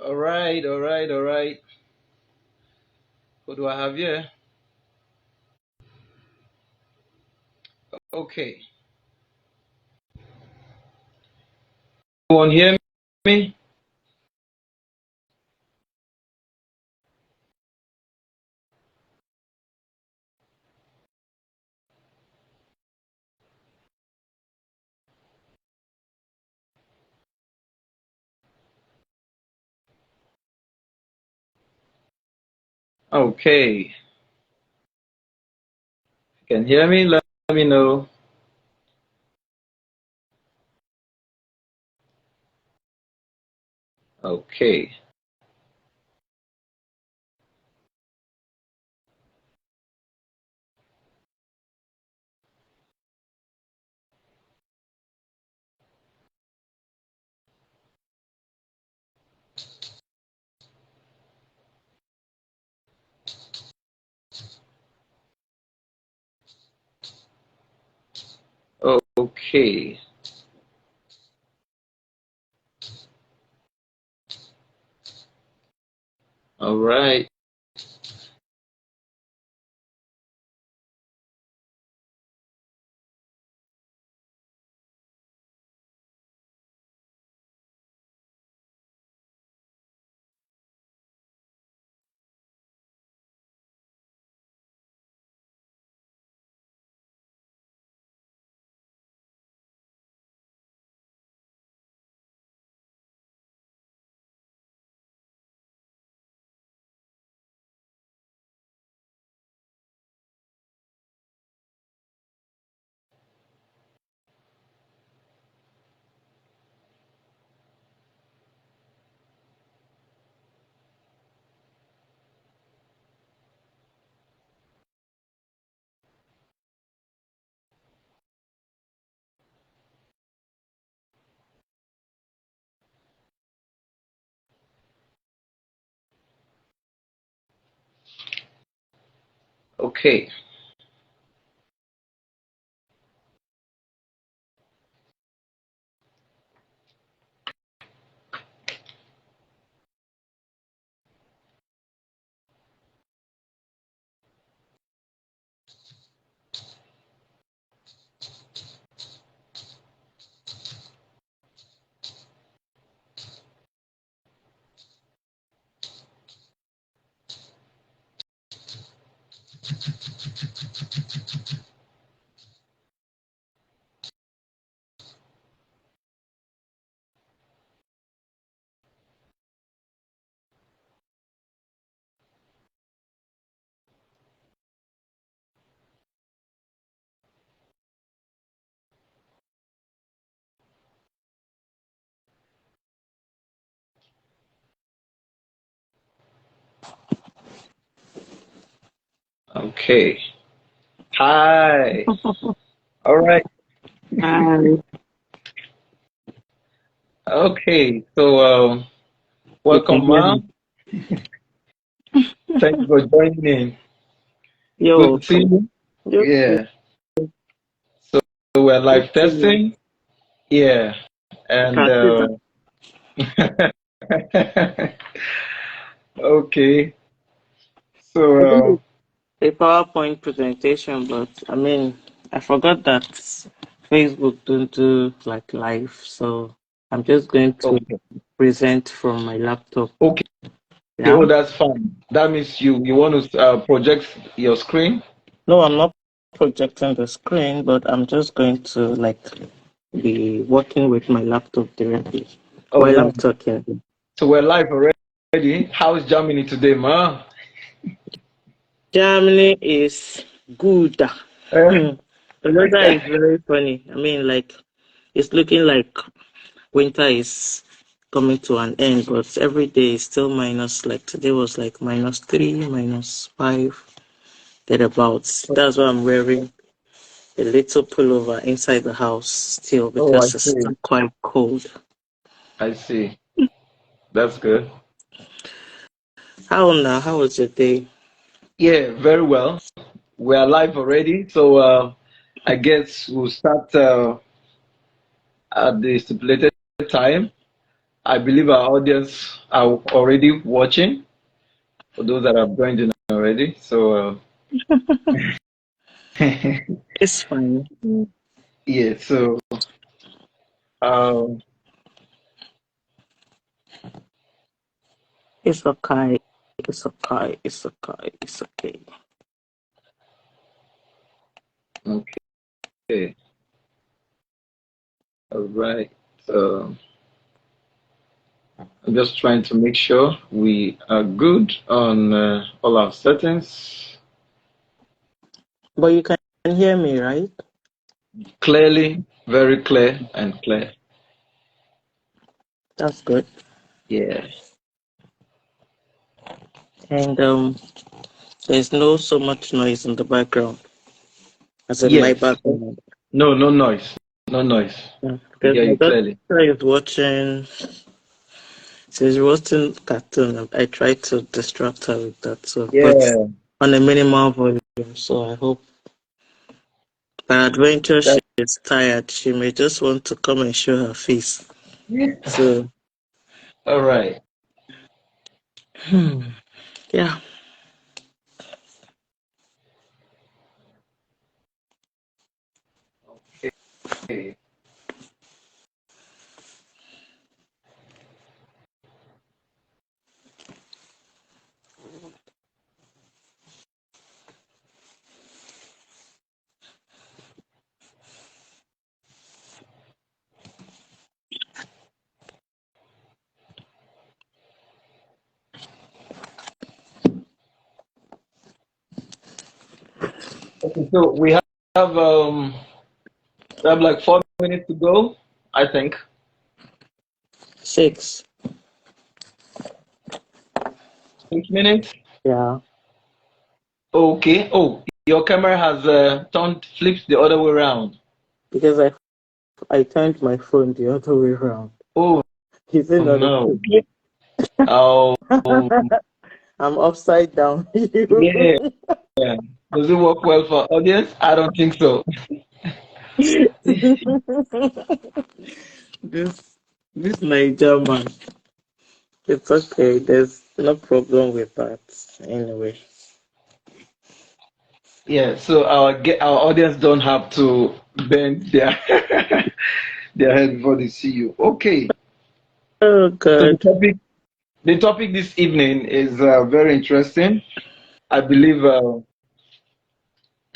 All right, all right, all right. Who do I have here? Okay. Anyone hear me? Okay. Can hear me? Let me know. Okay. Okay. All right. Okay. Okay. Hi. All right. Hi. Okay. So, You can welcome, hear Ma. me. Thank you for joining in. You're Good to see welcome. you. You too. Yeah. So we're Good live to you. testing. Yeah. I And can see that. okay. I did So a PowerPoint presentation, but I mean, I forgot that Facebook don't do like live, so I'm just going to okay. present from my laptop. Okay. Oh, Yeah. that's fine. That means you want to project your screen. No, I'm not projecting the screen, but I'm just going to like be working with my laptop directly Oh, while I'm no. talking. So we're live already. How's Germany today, ma? Germany is good. Eh? The weather is very funny. I mean, like, it's looking like winter is coming to an end, but every day is still minus. Like, today was like -3, -5, thereabouts. That's why I'm wearing a little pullover inside the house still Oh, I because it's see. still quite cold. I see. That's good. How now? How was your day? Yeah, very well. We're live already. So I guess we'll start. at the stipulated time. I believe our audience are already watching, for those that have joined in already. So, It's fine. yeah, so um, It's okay. It's okay. It's okay. It's okay. okay, all right. So I'm just trying to make sure we are good on all our settings. But you can hear me, right? Clearly, very clear and clear. That's good. Yeah. And there's no so much noise in the background as in my Yes. background. No, no noise. No noise. Yeah, We because hear my you clearly. daughter is watching. She's watching cartoon. I try to distract her with that, so but Yeah. on a minimal volume. So I hope by adventure she That, is tired. She may just want to come and show her face. yeah. So All right. yeah. Okay. Okay. So have um we have like 4 minutes to go, I think. 6. 6 minutes. Yeah. Okay. Oh, your camera has turned flipped the other way around. Because I turned my phone the other way around. Oh Is it not no. okay? Oh I'm upside down. yeah. Does it work well for audience? I don't think so. this this Niger man. It's okay. There's no problem with that. Anyway. Yeah, so our audience don't have to bend their their head before they see you. Okay, Oh so God. the topic this evening is very interesting. I believe a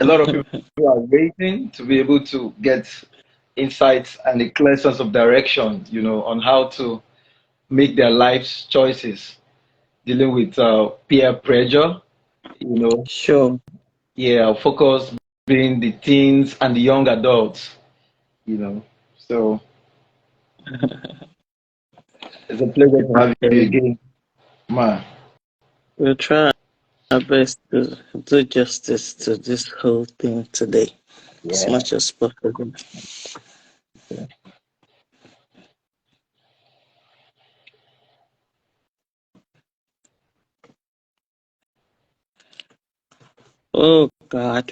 lot of people are waiting to be able to get insights and a clear sense of direction, on how to make their life's choices, dealing with peer pressure, you know. Sure. Yeah, our focus being the teens and the young adults, you know. So it's a pleasure to have you Okay. again, man. We'll try our best to do justice to this whole thing today as Yeah. much as possible. Oh God.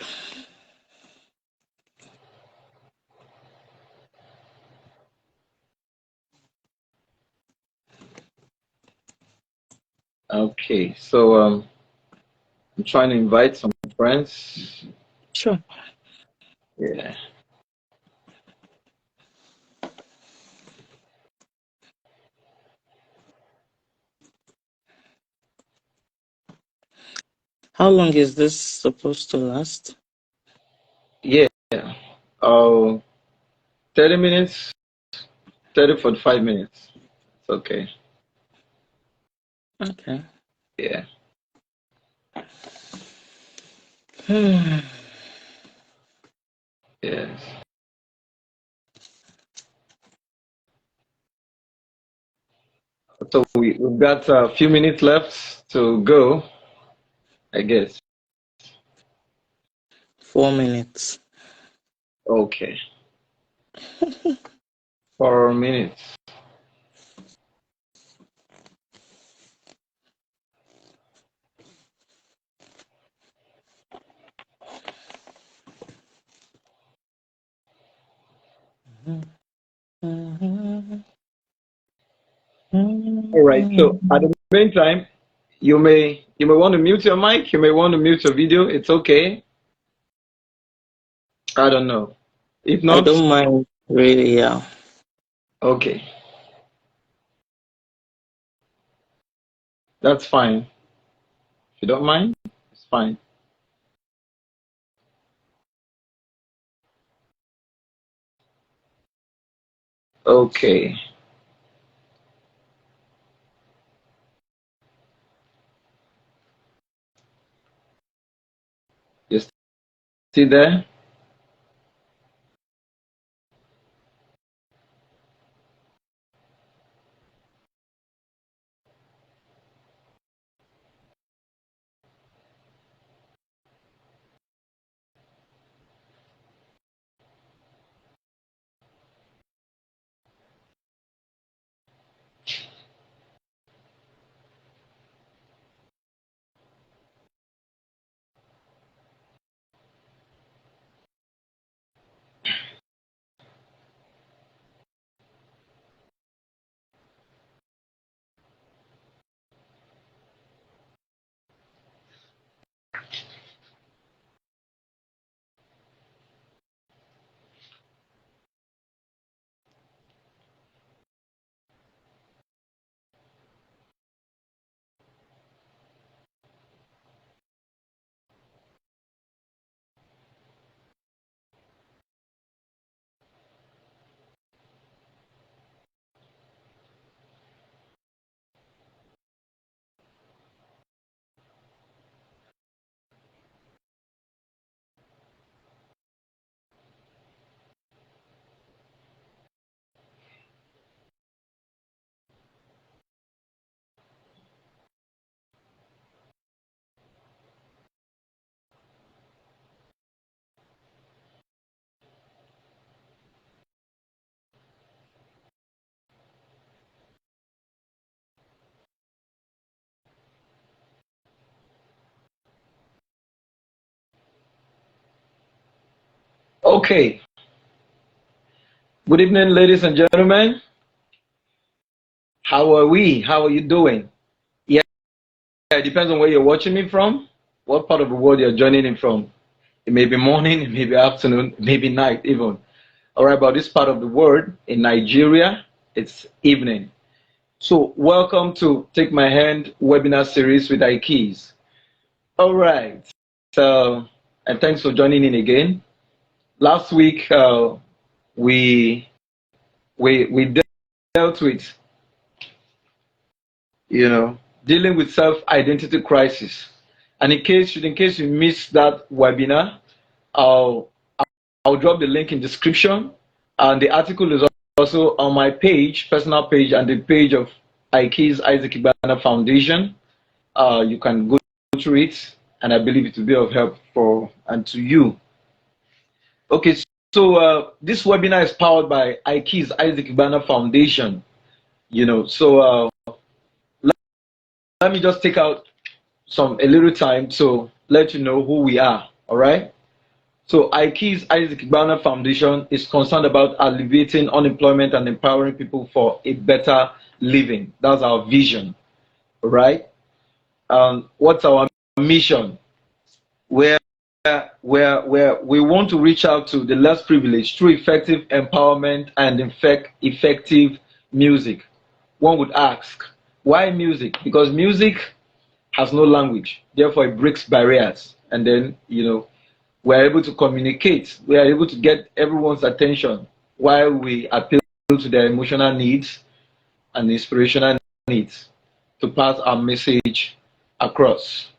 Okay, so I'm trying to invite some friends. Sure. Yeah. How long is this supposed to last? Yeah. Oh, 30 minutes, 30, 45 minutes. It's okay. Okay. Yeah. Yes. So we've got a few minutes left to go, I guess. 4 minutes. Okay. 4 minutes. All right. So at the meantime, you may want to mute your mic. You may want to mute your video. It's okay. I don't know. If I not, don't mind really, yeah. okay, that's fine. If you don't mind, it's fine. Okay. You still there? Okay. Good evening, ladies and gentlemen. How are we? How are you doing? Yeah, it depends on where you're watching me from, what part of the world you're joining in from. It may be morning, it may be afternoon, it may be night even. All right, about this part of the world in Nigeria, it's evening. So, welcome to Take My Hand webinar series with iKeys. All right, so, and thanks for joining in again. Last week, we we dealt with, you know, dealing with self-identity crisis. And in case you missed that webinar, I'll I'll drop the link in description, and the article is also on my page, personal page, and the page of iKeys Isaac Ibana Foundation. You can go through it, and I believe it will be of help for and to you. Okay, so this webinar is powered by iKeys Isaac Ibana Foundation. So let me just take out a little time to let you know who we are. All right. So iKeys Isaac Ibana Foundation is concerned about alleviating unemployment and empowering people for a better living. That's our vision, right? What's our mission? Where we want to reach out to the less privileged through effective empowerment and effective music. One would ask, why music? Because music has no language, therefore it breaks barriers, and then we're able to communicate. We are able to get everyone's attention while we appeal to their emotional needs and inspirational needs to pass our message across.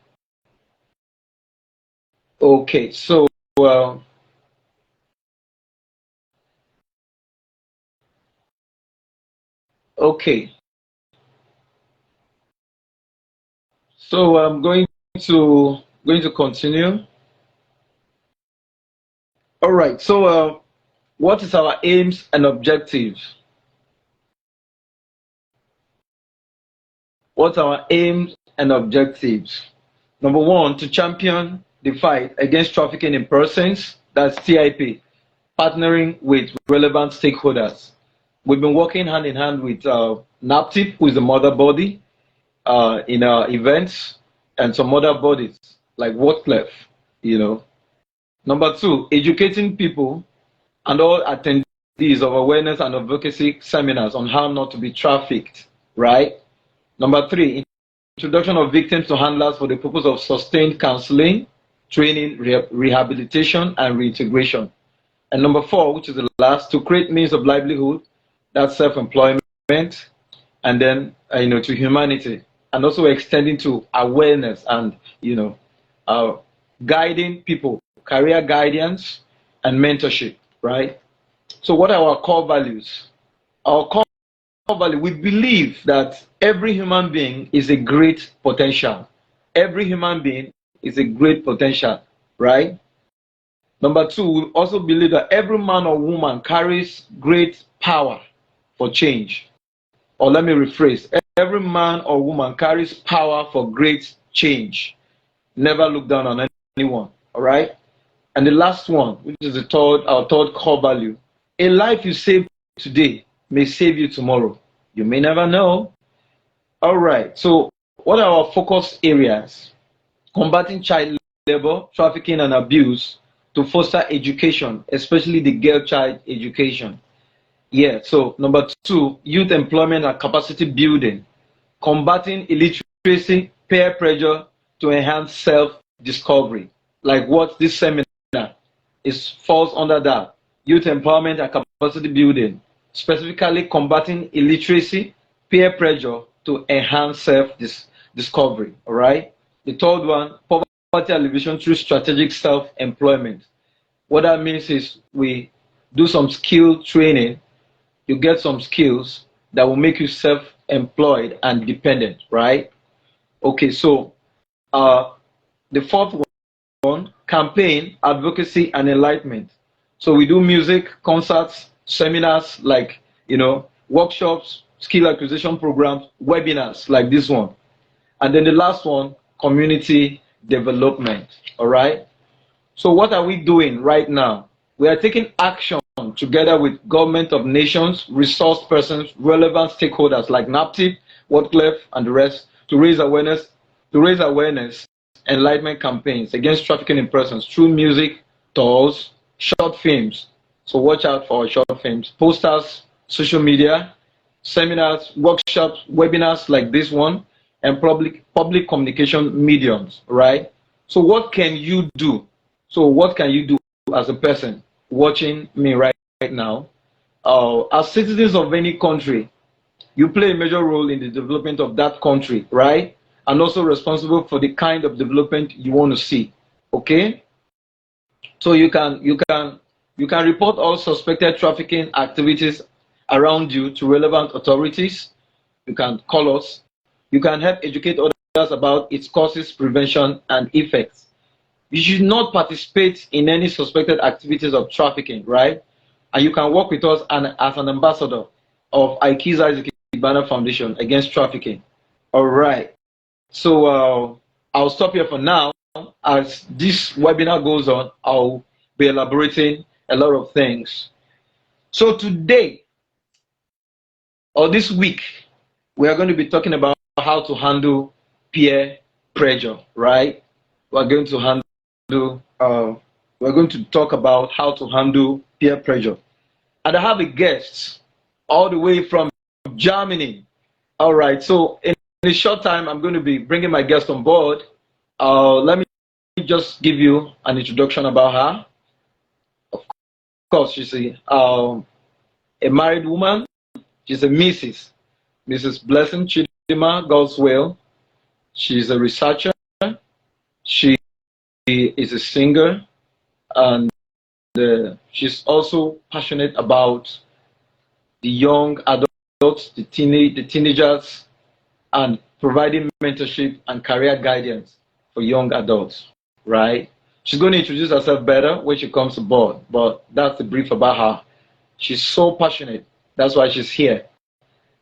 Okay, so okay, so I'm going to continue. All right. So what is our aims and objectives? What are our aims and objectives? Number one, to champion the fight against trafficking in persons, that's TIP, partnering with relevant stakeholders. We've been working hand in hand with NAPTIP, who is the mother body in our events, and some other bodies like Whatclef, you know. Number two, educating people and all attendees of awareness and advocacy seminars on how not to be trafficked, right? Number three, introduction of victims to handlers for the purpose of sustained counseling, training, rehabilitation, and reintegration. And number four, which is the last, to create means of livelihood, that's self-employment, and then to humanity, and also extending to awareness and guiding people, career guidance, and mentorship, right? So what are our core values? Our core value, we believe that every human being is a great potential. Every human being is a great potential, right? Number two, we also believe that every man or woman carries great power for change. Or let me rephrase, every man or woman carries power for great change. Never look down on anyone, all right? And the last one, which is our third core value, a life you save today may save you tomorrow. You may never know. All right, so what are our focus areas? Combating child labor, trafficking, and abuse to foster education, especially the girl child education. Yeah, so number two, youth employment and capacity building, combating illiteracy, peer pressure to enhance self-discovery, like what this seminar falls under that, youth empowerment and capacity building, specifically combating illiteracy, peer pressure to enhance self-discovery, all right? The third one, poverty alleviation through strategic self-employment. What that means is we do some skill training, you get some skills that will make you self-employed and dependent, right? Okay, so the fourth one, campaign, advocacy, and enlightenment. So we do music, concerts, seminars, like, workshops, skill acquisition programs, webinars like this one. And then the last one, community development, all right? So what are we doing right now? We are taking action together with government of nations, resource persons, relevant stakeholders like NAPTIP, Whatclef, and the rest to raise awareness, enlightenment campaigns against trafficking in persons through music, tours, short films. So watch out for short films, posters, social media, seminars, workshops, webinars like this one, and public communication mediums, right? So what can you do? So what can you do as a person watching me right now? As citizens of any country, you play a major role in the development of that country, right? And also responsible for the kind of development you want to see, okay? So you can report all suspected trafficking activities around you to relevant authorities. You can call us. You can help educate others about its causes, prevention, and effects. You should not participate in any suspected activities of trafficking, right? And you can work with us as an ambassador of Aikiza Isaac Ibana Foundation against trafficking. All right. So I'll stop here for now. As this webinar goes on, I'll be elaborating a lot of things. So today, or this week, we are going to be talking about how to handle peer pressure, right? We're going to talk about how to handle peer pressure. And I have a guest all the way from Germany. All right, so in a short time, I'm going to be bringing my guest on board. Let me just give you an introduction about her. Of course, she's a married woman. She's a Mrs. Blessing Chidima Goswell. She's a researcher. She is a singer, and she's also passionate about the young adults, the teenagers, and providing mentorship and career guidance for young adults, right? She's going to introduce herself better when she comes aboard, but that's the brief about her. She's so passionate. That's why she's here.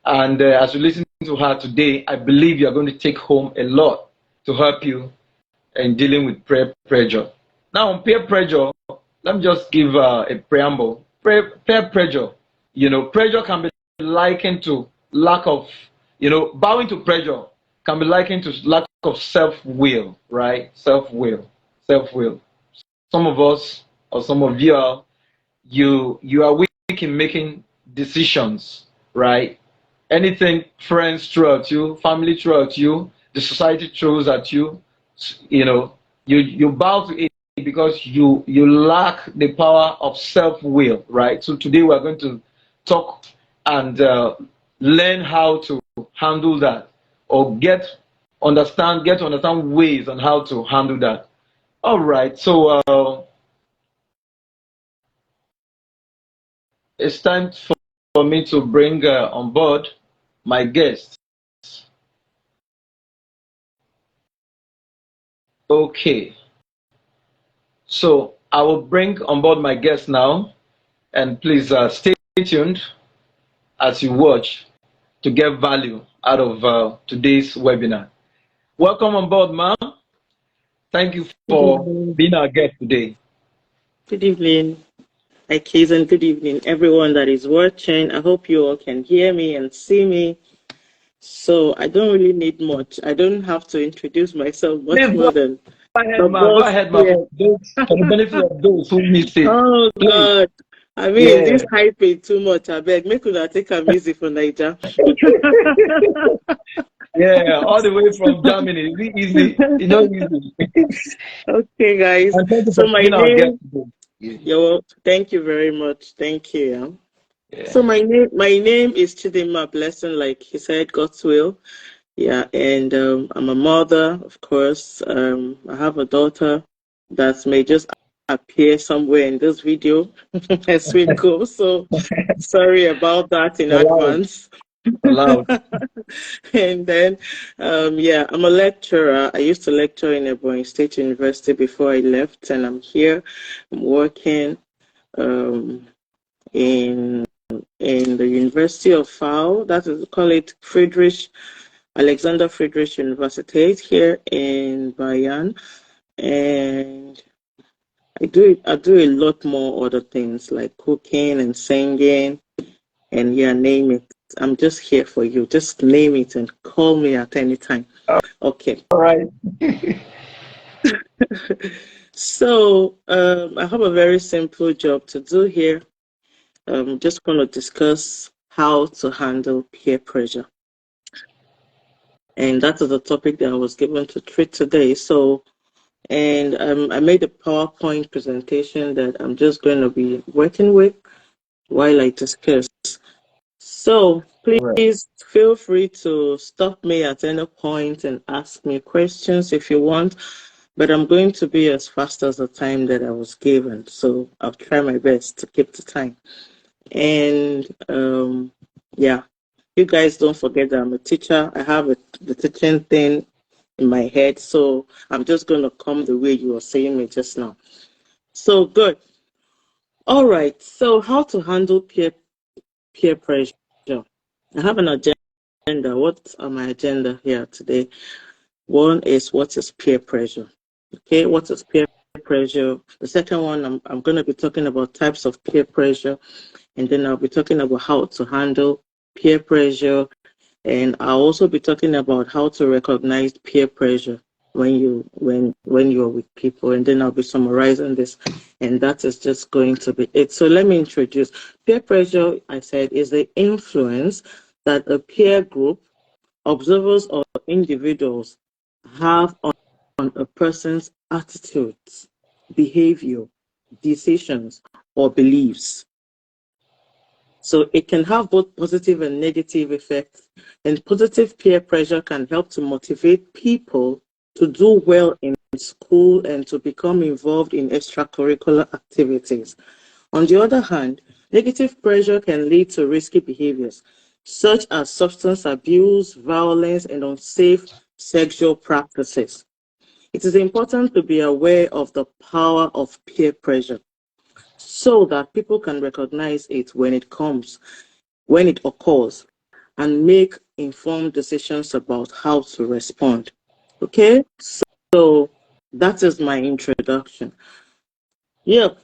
And as you listen to her today, I believe you're going to take home a lot to help you in dealing with peer pressure. Now, on peer pressure, let me just give a preamble. Peer pressure, pressure can be likened to lack of, bowing to pressure can be likened to lack of self-will, right? Self-will, self-will. Some of us, or some of you are, you are weak in making decisions, right? Anything friends throw at you, family throw at you, the society throws at you, you know, you bow to it because you lack the power of self-will, right? So today we're going to talk and learn how to handle that, or get to understand ways on how to handle that. All right, so it's time for me to bring on board my guest. Okay, so I will bring on board my guest now, and please stay tuned as you watch to get value out of today's webinar. Welcome on board, ma'am. Thank you Good for evening. being our guest today. Good evening, Ikes, and good evening, everyone that is watching. I hope you all can hear me and see me. So I don't really need much. I don't have to introduce myself much Please more than go ahead, the ma. Go boss ahead, ma. here. For the benefit of those who missed it. Oh Please. God. I mean, Yeah. this hyping too much. I beg, make una take a easy for Niger. Yeah, all the way from Germany. Is it easy? You know, easy. Okay, guys. And thank you So for my being our guest name, today. Yeah. thank you very much. Thank you. Yeah. So my name is Chidima Blessing, like he said, God's will. Yeah, and I'm a mother, of course. I have a daughter that may just appear somewhere in this video as we go. So sorry about that in Allowed. advance. Allowed. And then, yeah, I'm a lecturer. I used to lecture in Ebonyi State University before I left, and I'm here. I'm working um, in the University of FAO. That is, call it Alexander Friedrich University here in Bayan, and I do a lot more other things like cooking and singing, and yeah, name it. I'm just here for you. Just name it and call me at any time. Okay. All right. So I have a very simple job to do here. I'm just going to discuss how to handle peer pressure. And that is the topic that I was given to treat today. So, and I made a PowerPoint presentation that I'm just going to be working with while I discuss. So All right. please feel free to stop me at any point and ask me questions if you want, but I'm going to be as fast as the time that I was given. So I'll try my best to keep the time. And yeah, you guys don't forget that I'm a teacher. I have the teaching thing in my head, so I'm just going to come the way you were saying me just now. So good. All right. So how to handle peer pressure? I have an agenda. What are my agenda here today? One is what is peer pressure? Okay, what is peer pressure? The second one, I'm going to be talking about types of peer pressure, and then I'll be talking about how to handle peer pressure, and I'll also be talking about how to recognize peer pressure when you're with people, and then I'll be summarizing this, and that is just going to be it. So let me introduce peer pressure. I said is the influence that a peer group, observers or individuals have on a person's attitudes, behavior, decisions, or beliefs. So it can have both positive and negative effects. And positive peer pressure can help to motivate people to do well in school and to become involved in extracurricular activities. On the other hand, negative pressure can lead to risky behaviors, such as substance abuse, violence, and unsafe sexual practices. It is important to be aware of the power of peer pressure so that people can recognize it when it occurs, and make informed decisions about how to respond. Okay, so that is my introduction. Yep.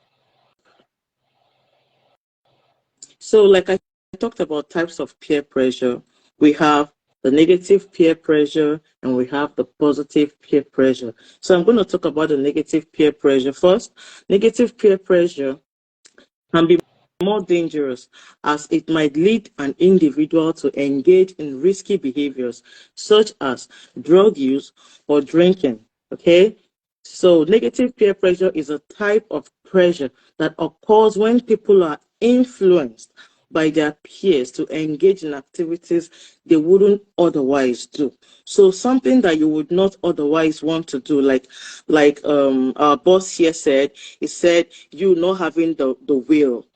So, like I talked about types of peer pressure. We have the negative peer pressure and we have the positive peer pressure. So I'm going to talk about the negative peer pressure first. Negative peer pressure can be more dangerous as it might lead an individual to engage in risky behaviors such as drug use or drinking. Okay? So, negative peer pressure is a type of pressure that occurs when people are influenced by their peers to engage in activities they wouldn't otherwise do. So something that you would not otherwise want to do, like our boss here said, he said you not having the will,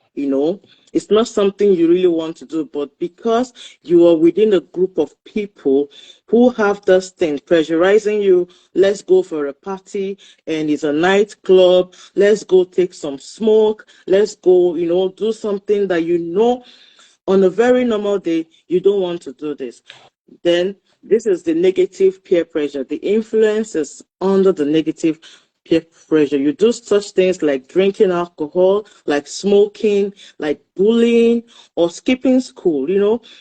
it's not something you really want to do, but because you are within a group of people who have this thing pressurizing you, let's go for a party and it's a nightclub, let's go take some smoke, let's go, do something that on a very normal day you don't want to do this. Then this is the negative peer pressure. The influence is under the negative peer pressure. You do such things like drinking alcohol, like smoking, like bullying, or skipping school.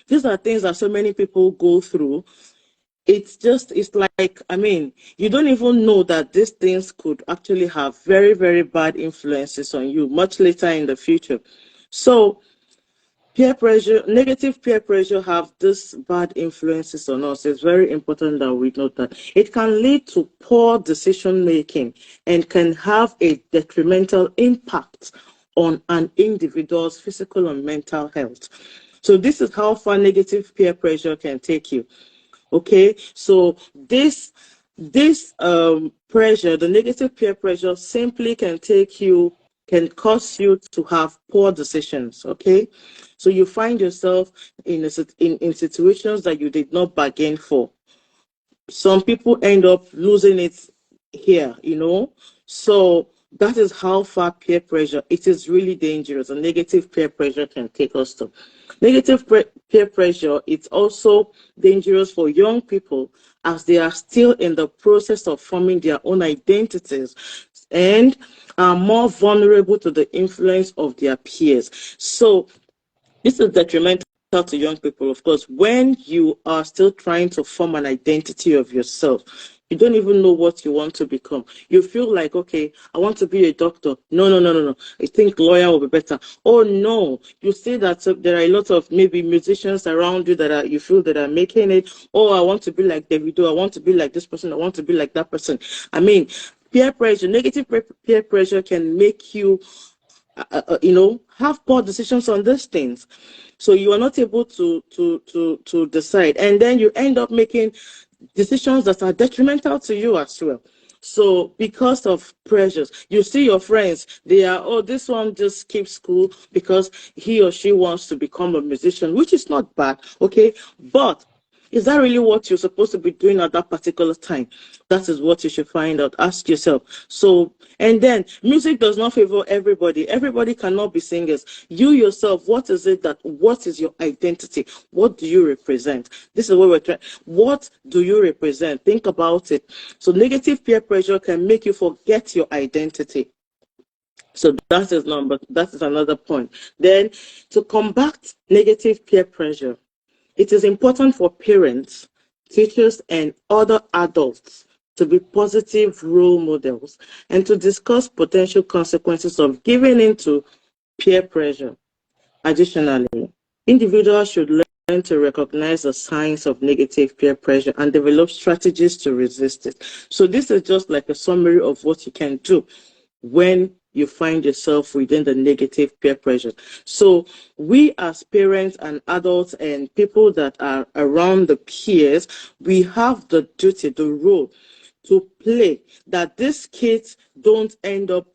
These are things that so many people go through. It's like, you don't even know that these things could actually have very, very bad influences on you much later in the future. So peer pressure, negative peer pressure have this bad influences on us. It's very important that we note that. It can lead to poor decision making and can have a detrimental impact on an individual's physical and mental health. So this is how far negative peer pressure can take you. Okay, so this pressure, the negative peer pressure, simply can cause you to have poor decisions. Okay, so you find yourself in situations that you did not bargain for. Some people end up losing it here, so that is how far peer pressure, it is really dangerous. A negative peer pressure can take us to. Negative peer pressure, it's also dangerous for young people as they are still in the process of forming their own identities and are more vulnerable to the influence of their peers. So this is detrimental to young people, of course, when you are still trying to form an identity of yourself. You don't even know what you want to become. You feel like, okay, I want to be a doctor. No. I think lawyer will be better. Oh, no. You see that there are a lot of maybe musicians around you that you feel that are making it. Oh, I want to be like Davido. I want to be like this person. I want to be like that person. Peer pressure, negative peer pressure can make you, have poor decisions on these things. So you are not able to decide. And then you end up making decisions that are detrimental to you as well. So because of pressures, you see your friends, they are, this one just skips school because he or she wants to become a musician, which is not bad, okay? But is that really what you're supposed to be doing at that particular time? That is what you should find out. Ask yourself. So, and then music does not favor everybody. Everybody cannot be singers. You yourself, what is your identity? What do you represent? This is what we're trying. What do you represent? Think about it. So negative peer pressure can make you forget your identity. So that is another point. Then to combat negative peer pressure, it is important for parents, teachers, and other adults to be positive role models and to discuss potential consequences of giving in to peer pressure. Additionally, individuals should learn to recognize the signs of negative peer pressure and develop strategies to resist it. So this is just like a summary of what you can do when you find yourself within the negative peer pressure. So we as parents and adults and people that are around the peers, we have the duty, the role to play that these kids don't end up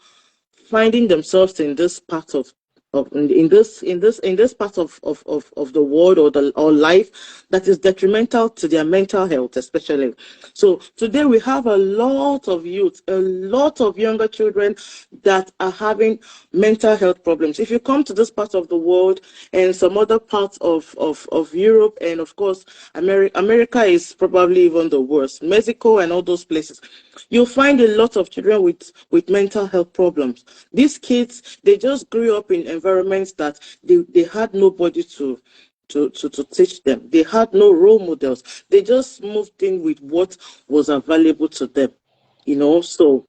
finding themselves in this part of this part of the world or life that is detrimental to their mental health, especially. So today we have a lot of youth, a lot of younger children that are having mental health problems. If you come to this part of the world and some other parts of Europe, and of course America is probably even the worst, Mexico and all those places, you'll find a lot of children with mental health problems. These kids, they just grew up in environments that they had nobody to teach them. They had no role models. They just moved in with what was available to them, So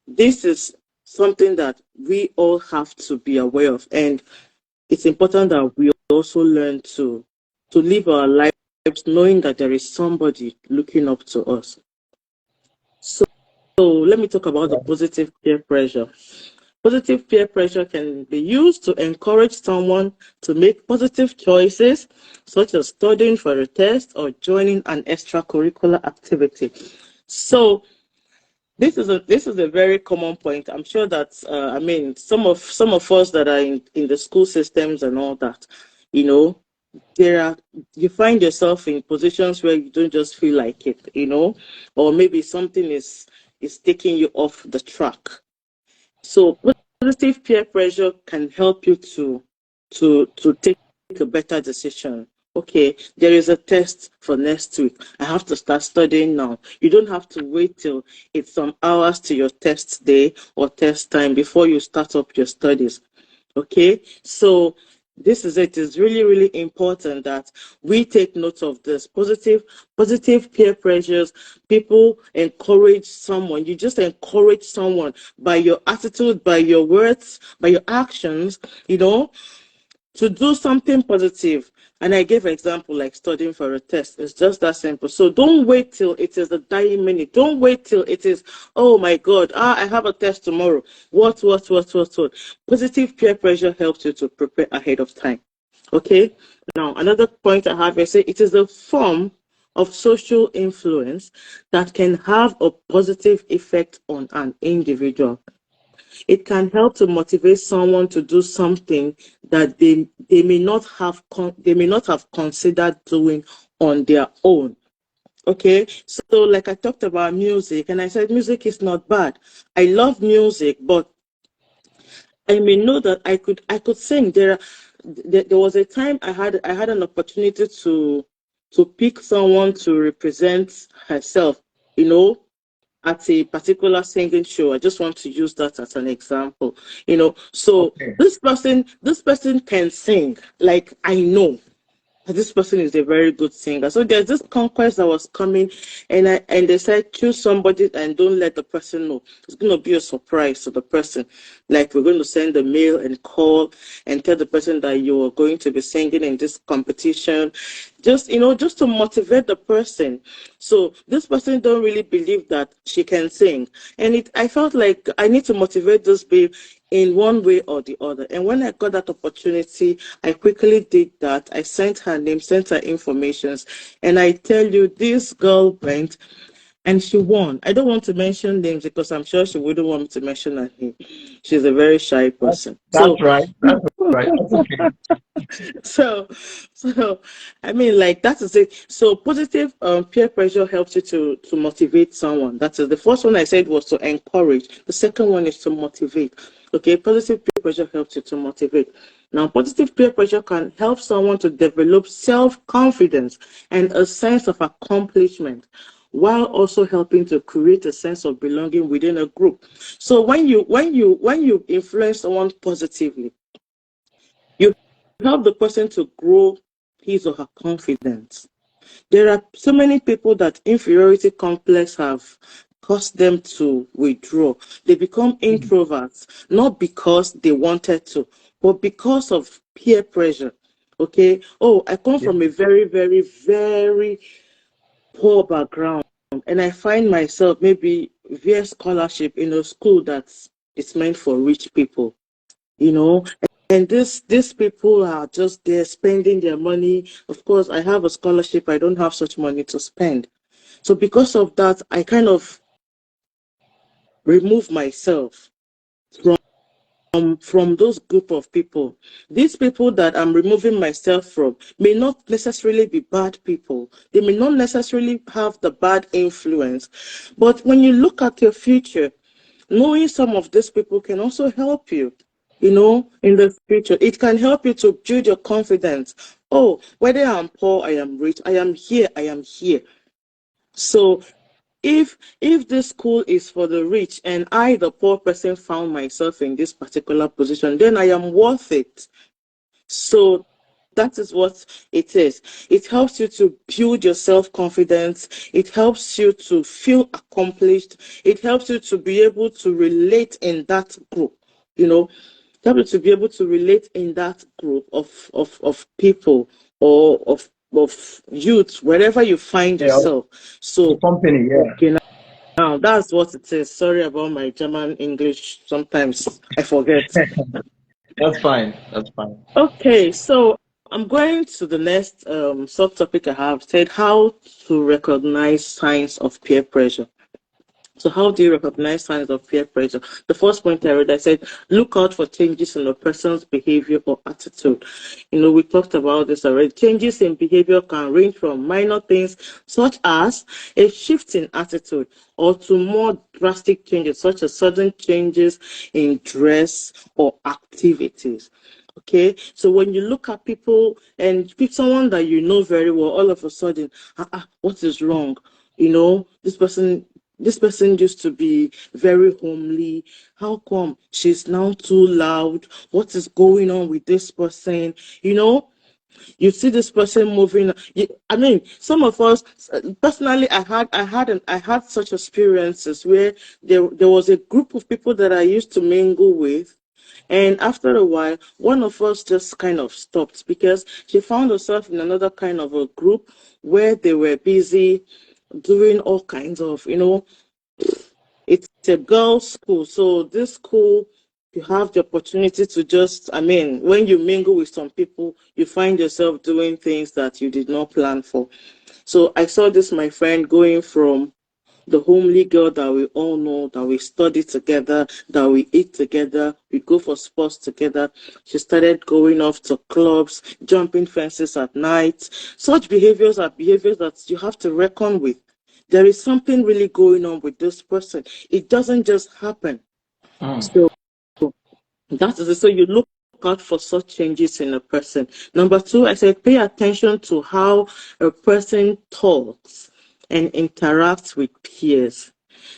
this is something that we all have to be aware of, and it's important that we also learn to live our lives knowing that there is somebody looking up to us. So let me talk about the positive peer pressure. Positive peer pressure can be used to encourage someone to make positive choices, such as studying for a test or joining an extracurricular activity. So this is a very common point. I'm sure that some of us that are in the school systems and all that, you find yourself in positions where you don't just feel like it, or maybe something is taking you off the track. So positive peer pressure can help you to take a better decision. Okay, there is a test for next week. I have to start studying now. You don't have to wait till it's some hours to your test day or test time before you start up your studies. Okay, so this is it. It's really, really important that we take note of this. Positive peer pressures. People encourage someone. You just encourage someone by your attitude, by your words, by your actions, to do something positive. And I gave an example like studying for a test. It's just that simple. So don't wait till it is the dying minute. Don't wait till it is, oh my God, I have a test tomorrow. What? Positive peer pressure helps you to prepare ahead of time. Okay? Now, another point I have is it is a form of social influence that can have a positive effect on an individual. It can help to motivate someone to do something that they may not have considered doing on their own. Okay, so like I talked about music, and I said music is not bad. I love music, but I may know that I could sing. There was a time I had an opportunity to pick someone to represent herself, at a particular singing show. I just want to use that as an example, So Okay. this person can sing. Like, I know this person is a very good singer. So there's this conquest that was coming, and they said choose somebody and don't let the person know. It's going to be a surprise to the person. Like, we're going to send a mail and call and tell the person that you are going to be singing in this competition. Just to motivate the person. So this person don't really believe that she can sing, and I felt like I need to motivate this babe in one way or the other. And when I got that opportunity, I quickly did that. I sent her name, sent her informations, and I tell you, this girl went and she won. I don't want to mention names because I'm sure she wouldn't want me to mention her name. She's a very shy person. That's right. That's right. That's okay. so I mean, like, that is it. So positive peer pressure helps you to motivate someone. That is the first one I said was to encourage. The second one is to motivate. Okay, positive peer pressure helps you to motivate. Now, positive peer pressure can help someone to develop self-confidence and a sense of accomplishment, while also helping to create a sense of belonging within a group. So when you influence someone positively, you help the person to grow his or her confidence. There are so many people that inferiority complex have caused them to withdraw. They become introverts, not because they wanted to, but because of peer pressure. Okay. Oh, I come Yeah. from a very, very, very poor background, and I find myself maybe via scholarship in a school it's meant for rich people, you know and these people are just there spending their money. Of course, I have a scholarship, I don't have such money to spend. So because of that, I kind of remove myself from those group of people. These people that I'm removing myself from may not necessarily be bad people. They may not necessarily have the bad influence. But when you look at your future, knowing some of these people can also help you, in the future. It can help you to build your confidence. Oh, whether I'm poor, I am rich, I am here. So if this school is for the rich and I, the poor person, found myself in this particular position, then I am worth it. So that is what it is. It helps you to build your self-confidence. It helps you to feel accomplished. It helps you to be able to relate in that group, you know, help you to be able to relate in that group of people or of youth, wherever you find Yeah, yourself. the So, company, yeah. okay, now that's what it is. Sorry about my German English. Sometimes I forget. That's fine. That's fine. Okay, so I'm going to the next subtopic I have said how to recognize signs of peer pressure. So how do you recognize signs of peer pressure? The first point I read, I said, look out for changes in a person's behavior or attitude. You know, we talked about this already. Changes in behavior can range from minor things such as a shift in attitude or to more drastic changes such as sudden changes in dress or activities. Okay, so when you look at people and pick someone that you know very well, all of a sudden, what is wrong? You know, this person used to be very homely. How come she's now too loud? What is going on with this person? You know, you see this person moving. I mean, some of us personally, I had such experiences where there was a group of people that I used to mingle with. And after a while, one of us just kind of stopped because she found herself in another kind of a group where they were busy doing all kinds of, it's a girls' school. So this school, you have the opportunity to just, I mean, when you mingle with some people, you find yourself doing things that you did not plan for. So I saw this, my friend, going from the homely girl that we all know, that we study together, that we eat together, we go for sports together. She started going off to clubs, jumping fences at night. Such behaviors are behaviors that you have to reckon with. There is something really going on with this person. It doesn't just happen. Mm. So that is it. So you look out for such changes in a person. Number two, I said pay attention to how a person talks and interacts with peers.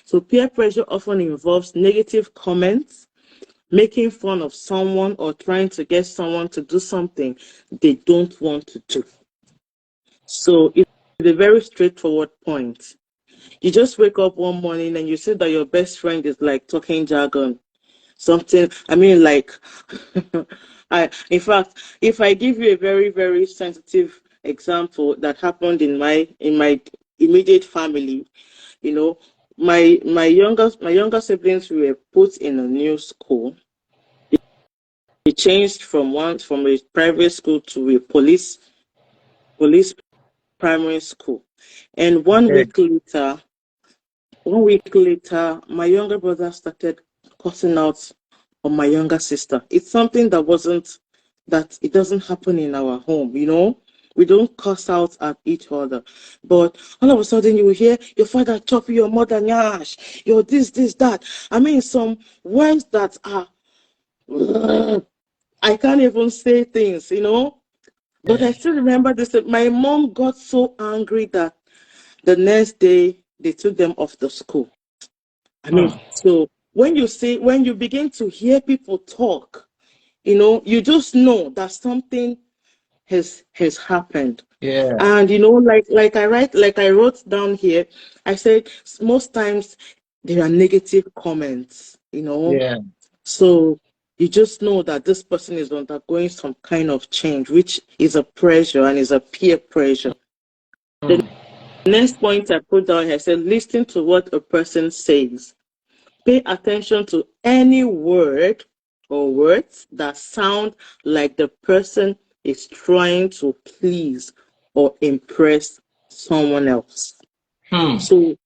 So peer pressure often involves negative comments, making fun of someone, or trying to get someone to do something they don't want to do. So it's a very straightforward point. You just wake up one morning and you see that your best friend is like talking jargon. Something, I mean, like, in fact, if I give you a very, very sensitive example that happened in my immediate family, you know, my younger siblings were put in a new school. They changed from a private school to a police primary school, and Okay. 1 week later, my younger brother started cussing out on my younger sister. It's something that it doesn't happen in our home, you know. We don't cuss out at each other. But all of a sudden you will hear your father chop your mother nyash, your this, that. I mean some words that are I can't even say things, you know. But Yeah. I still remember this. My mom got so angry that the next day they took them off the school. I mean, Mm. so when you begin to hear people talk, you just know that something has happened. Yeah. And like I wrote down here, I said most times there are negative comments. Yeah. So you just know that this person is undergoing some kind of change, which is a pressure and is a peer pressure. The Mm. next point I put down here, I said listen to what a person says. Pay attention to any word or words that sound like the person is trying to please or impress someone else. Hmm. So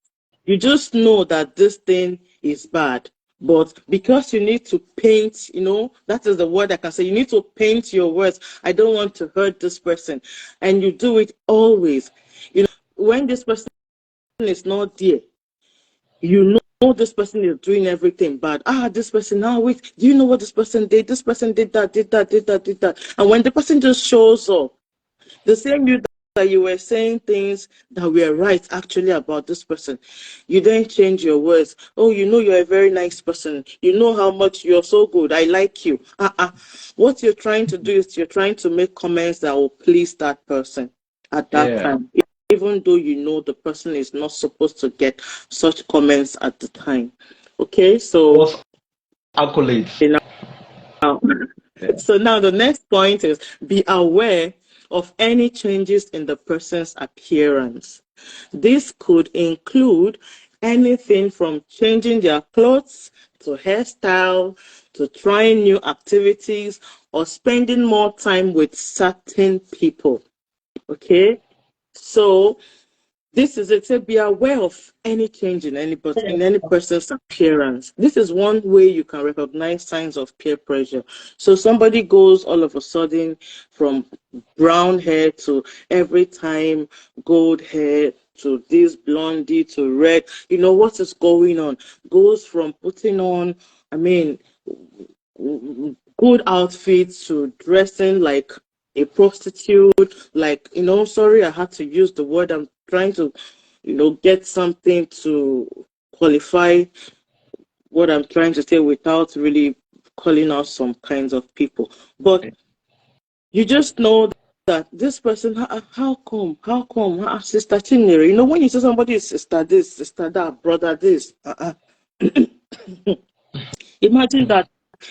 you just know that this thing is bad. But because you need to paint, that is the word I can say. You need to paint your words. I don't want to hurt this person. And you do it always. When this person is not there, you know this person is doing everything bad. This person, now wait, do you know what this person did? This person did that, did that, did that, did that. And when the person just shows up, the same you that you were saying things that were right actually about this person. You then change your words. Oh, you know you're a very nice person. You know how much you're so good. I like you. What you're trying to do is you're trying to make comments that will please that person at that Yeah. time, even though you know the person is not supposed to get such comments at the time. Okay, so False accolades. now, Yeah. so now the next point is be aware of any changes in the person's appearance. This could include anything from changing their clothes to hairstyle to trying new activities or spending more time with certain people. Okay, so this is it. Say be aware of any change in any person's appearance. This is one way you can recognize signs of peer pressure. So somebody goes all of a sudden from brown hair to every time gold hair to this blondie to red. You know what is going on? Goes from putting on, I mean, good outfits to dressing like a prostitute, like, sorry, I had to use the word. I'm trying to, get something to qualify what I'm trying to say without really calling out some kinds of people. But you just know that this person, how come, Sister Chinere, when you say somebody is sister this, sister that, brother this, imagine that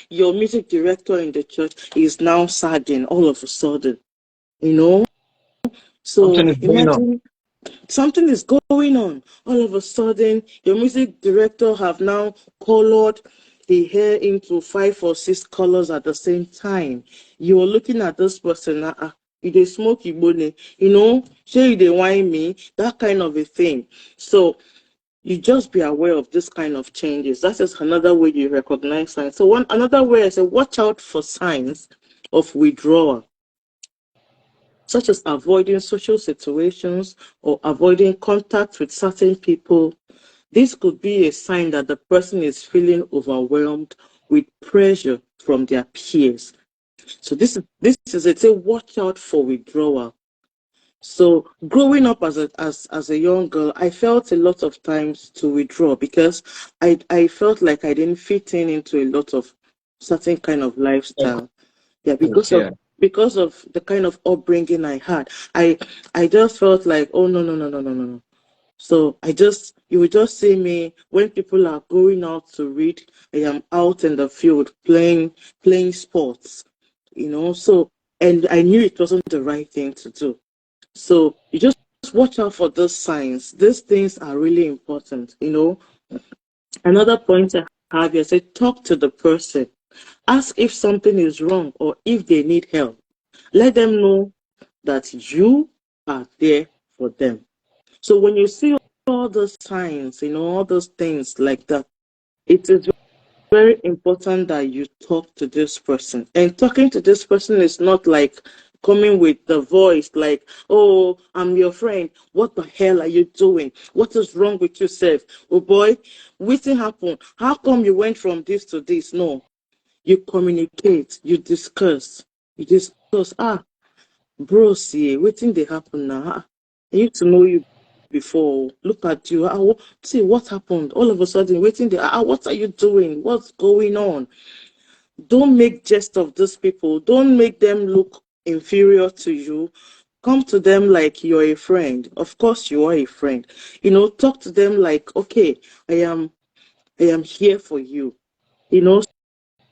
your music director in the church is now sagging all of a sudden, So Something is going on. imagine something is going on. All of a sudden, your music director have now colored the hair into 5 or 6 colors at the same time. You're looking at this person, you dey smoke Igbone, say you dey whine me, that kind of a thing. So you just be aware of this kind of changes. That is another way you recognize signs. So another way I say watch out for signs of withdrawal, such as avoiding social situations or avoiding contact with certain people. This could be a sign that the person is feeling overwhelmed with pressure from their peers. So this is it. Say watch out for withdrawal. So growing up as a young girl, I felt a lot of times to withdraw because I felt like I didn't fit in into a lot of certain kind of lifestyle. Yeah, Yeah. because of the kind of upbringing I had. I just felt like, oh no no no no no no no. So you would just see me when people are going out to read. I am out in the field playing sports, So and I knew it wasn't the right thing to do. So you just watch out for those signs. These things are really important. Another point I have here, say talk to the person. Ask if something is wrong or if they need help. Let them know that you are there for them. So when you see all those signs, all those things like that, it is very important that you talk to this person. And talking to this person is not like coming with the voice like, oh, I'm your friend. What the hell are you doing? What is wrong with yourself? Oh boy, what happened? How come you went from this to this? No, you communicate, you discuss. Bro, see, waiting they happen now. I used to know you before. Look at you. See what happened. All of a sudden, waiting there. What are you doing? What's going on? Don't make jest of these people. Don't make them look inferior to you. Come to them like you're a friend. Of course, you are a friend. Talk to them like, okay, I am here for you.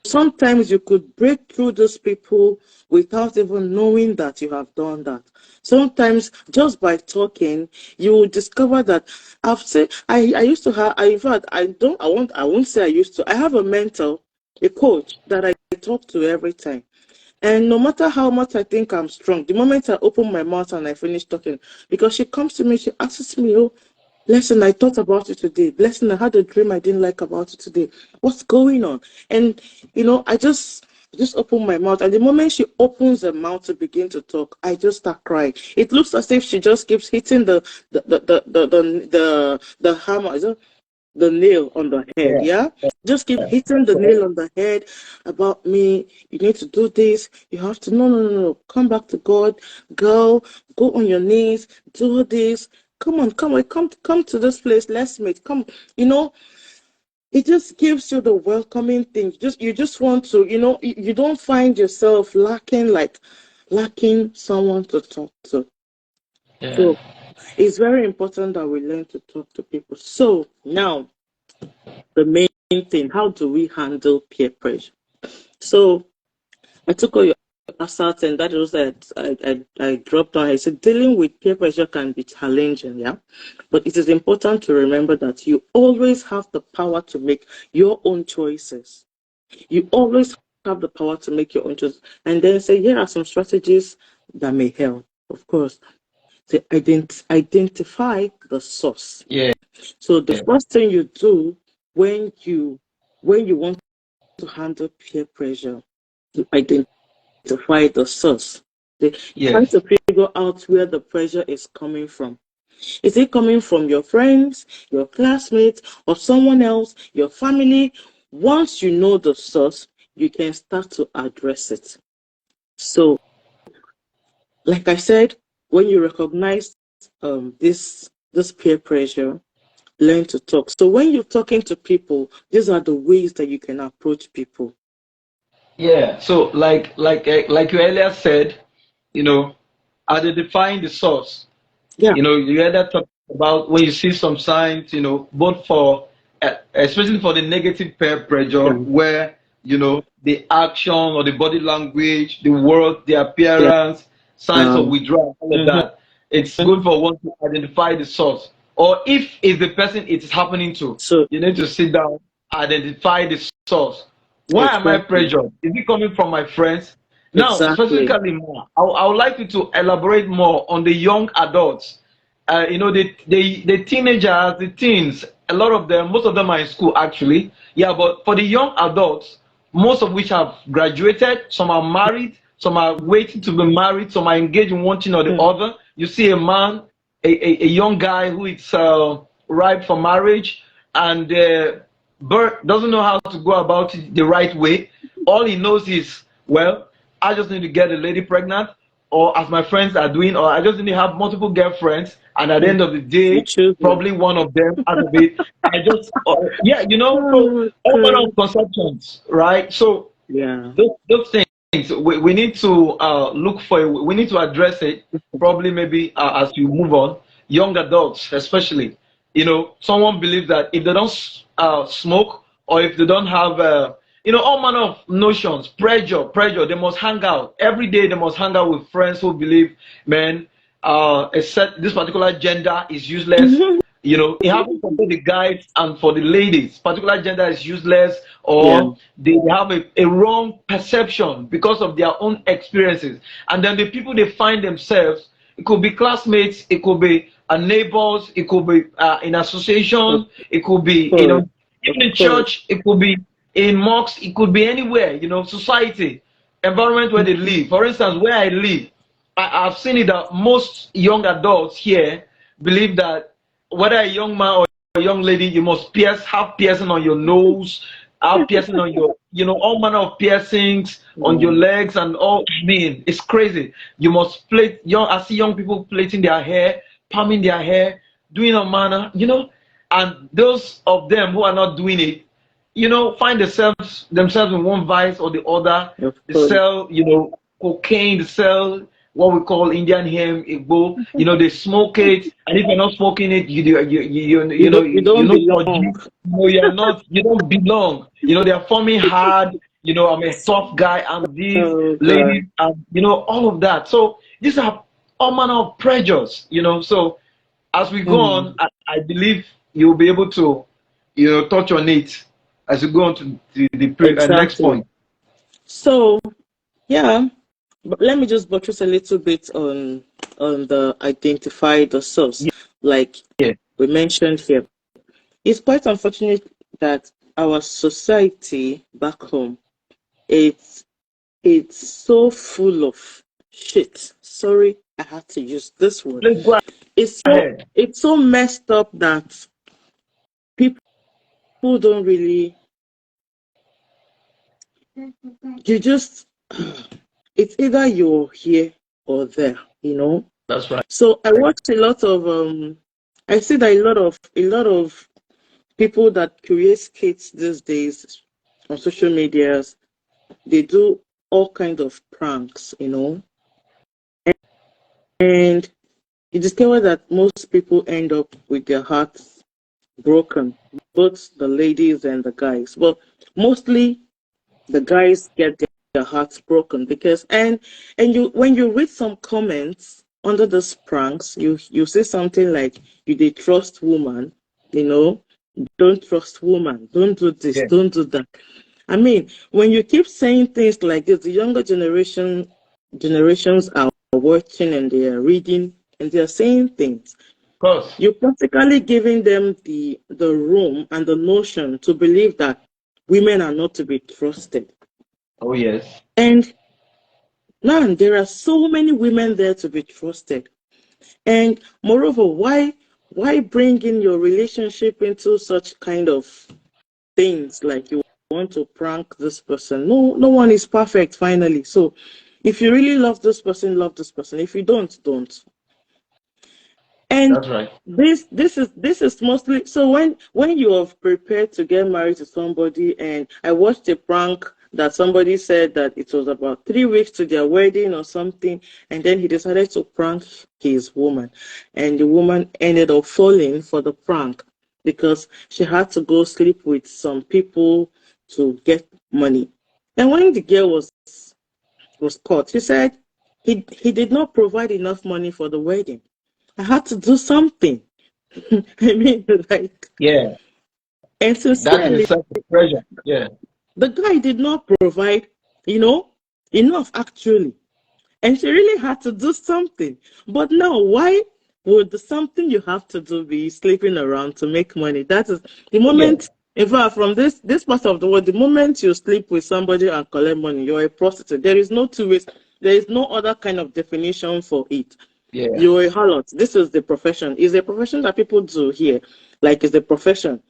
Sometimes you could break through those people without even knowing that you have done that. Sometimes just by talking, you will discover that I've said I used to have in fact I won't say I used to. I have a mentor, a coach that I talk to every time. And no matter how much I think I'm strong, the moment I open my mouth and I finish talking, because she comes to me, she asks me, oh, Blessing, I thought about it today. Blessing, I had a dream I didn't like about it today. What's going on? And I just open my mouth. And the moment she opens her mouth to begin to talk, I just start crying. It looks as if she just keeps hitting the hammer. the nail on the head. Yeah. Yeah, just keep hitting the nail on the head about me. You need to do this. You have to. No, no, no, no. Come back to God. Go on your knees. Do this. Come on, come to this place. Let's meet. Come. You know, it just gives you the welcoming thing. You just want to. You don't find yourself lacking someone to talk to. Yeah. So it's very important that we learn to talk to people. So now, the main thing, how do we handle peer pressure? So I took all your asserts, and that was that I dropped on. I said dealing with peer pressure can be challenging, yeah, but it is important to remember that you always have the power to make your own choices. You always have the power to make your own choices, and then say here are some strategies that may help. Of course, to identify the source. Yeah. So the first thing you do when you want to handle peer pressure, to identify the source. Try Yes. to figure out where the pressure is coming from. Is it coming from your friends, your classmates, or someone else, your family? Once you know the source, you can start to address it. So, like I said, when you recognize this peer pressure, learn to talk. So when you're talking to people, these are the ways that you can approach people. Yeah. So like you earlier said, you know, identifying the source. Yeah. You earlier talked about when you see some signs, both for especially for the negative peer pressure, Yeah. where the action or the body language, the word, the Yeah. appearance, signs of withdrawal, all of Mhm. that. It's good for one to identify the source, or if it's the person it is happening to, So you need to sit down, identify the source. Why am I exactly, pressured? Is it coming from my friends? Now, exactly. specifically more, I would like you to elaborate more on the young adults. The teenagers, the teens, a lot of them, most of them are in school actually. Yeah, but for the young adults, most of which have graduated, some are married, some are waiting to be married, some are engaged in one thing or the Mm. other. You see a man, a young guy who is ripe for marriage, and doesn't know how to go about it the right way. All he knows is, well, I just need to get a lady pregnant, or as my friends are doing, or I just need to have multiple girlfriends, and at the Mm. end of the You day, choose one. probably one of them out of it. I just, yeah, so Oh, all manner God. of conceptions, right? So Yeah. those things we need to look for. We need to address it. Probably maybe as you move on, young adults especially. Someone believes that if they don't smoke, or if they don't have all manner of notions, pressure, they must hang out every day. They must hang out with friends who believe, man, this particular gender is useless. It happens for both the guys and for the ladies. Particular gender is useless, Yeah. or they have a wrong perception because of their own experiences. And then the people they find themselves, it could be classmates, it could be neighbors, it could be in Of association, it could be, course. Of even in course. church, it could be in mosques, it could be anywhere, society, environment where they live. For instance, where I live, I've seen it that most young adults here believe that whether a young man or a young lady, you must have piercing on your nose, have piercing on your, all manner of piercings on your Yeah. legs and all. I mean, it's crazy. You must plait I see young people plaiting their hair, palming their hair, doing a manner, and those of them who are not doing it, find themselves in one vice or the other. Of They course. sell, cocaine, they sell what we call Indian hemp, Igbo. They smoke it, and if you're not smoking it, You don't belong. you don't belong. They are forming hard. I'm a tough guy. I'm this Oh God. lady, and all of that. So these are all manner of pressures. So as we go on, Mm. I believe you'll be able to, touch on it as we go on to the next Exactly. point. So yeah, but let me just buttress a little bit on the identify the source, like Yeah. we mentioned here. It's quite unfortunate that our society back home, it's it's so full of shit. Sorry, I had to use this word. Let's go It's so ahead. it's so messed up that people don't really, you just, it's either you're here or there, you know. That's right. So I watch a lot of I see that a lot of people that create skits these days on social medias, they do all kinds of pranks, you know. And you discover that most people end up with their hearts broken, both the ladies and the guys. But mostly the guys get their hearts broken because and you when you read some comments under those pranks, you say something like you did trust woman, you know, don't trust woman, don't do this, Yeah. don't do that. I mean, when you keep saying things like this, the younger generations are watching and they are reading and they are saying things. Of course. You're practically giving them the room and the notion to believe that women are not to be trusted. Oh yes. And man, there are so many women there to be trusted. And moreover, why bring in your relationship into such kind of things like you want to prank this person? No one is perfect finally. So if you really love this person, love this person. If you don't. And That's right. this is mostly so when you are prepared to get married to somebody, and I watched a prank that somebody said that it was about 3 weeks to their wedding or something, and then he decided to prank his woman, and the woman ended up falling for the prank because she had to go sleep with some people to get money. And when the girl was caught, she said he did not provide enough money for the wedding. I had to do something. I mean, like, Yeah. and That in sincerely, itself is pressure. Yeah. the guy did not provide, you know, enough actually. And she really had to do something. But now, why would the something you have to do be sleeping around to make money? That is the Oh yeah. moment, in fact, from this part of the world, the moment you sleep with somebody and collect money, you're a prostitute. There is no two ways, there is no other kind of definition for it. Yeah. You're a harlot. This is the profession. It's a profession that people do here. Like it's a profession.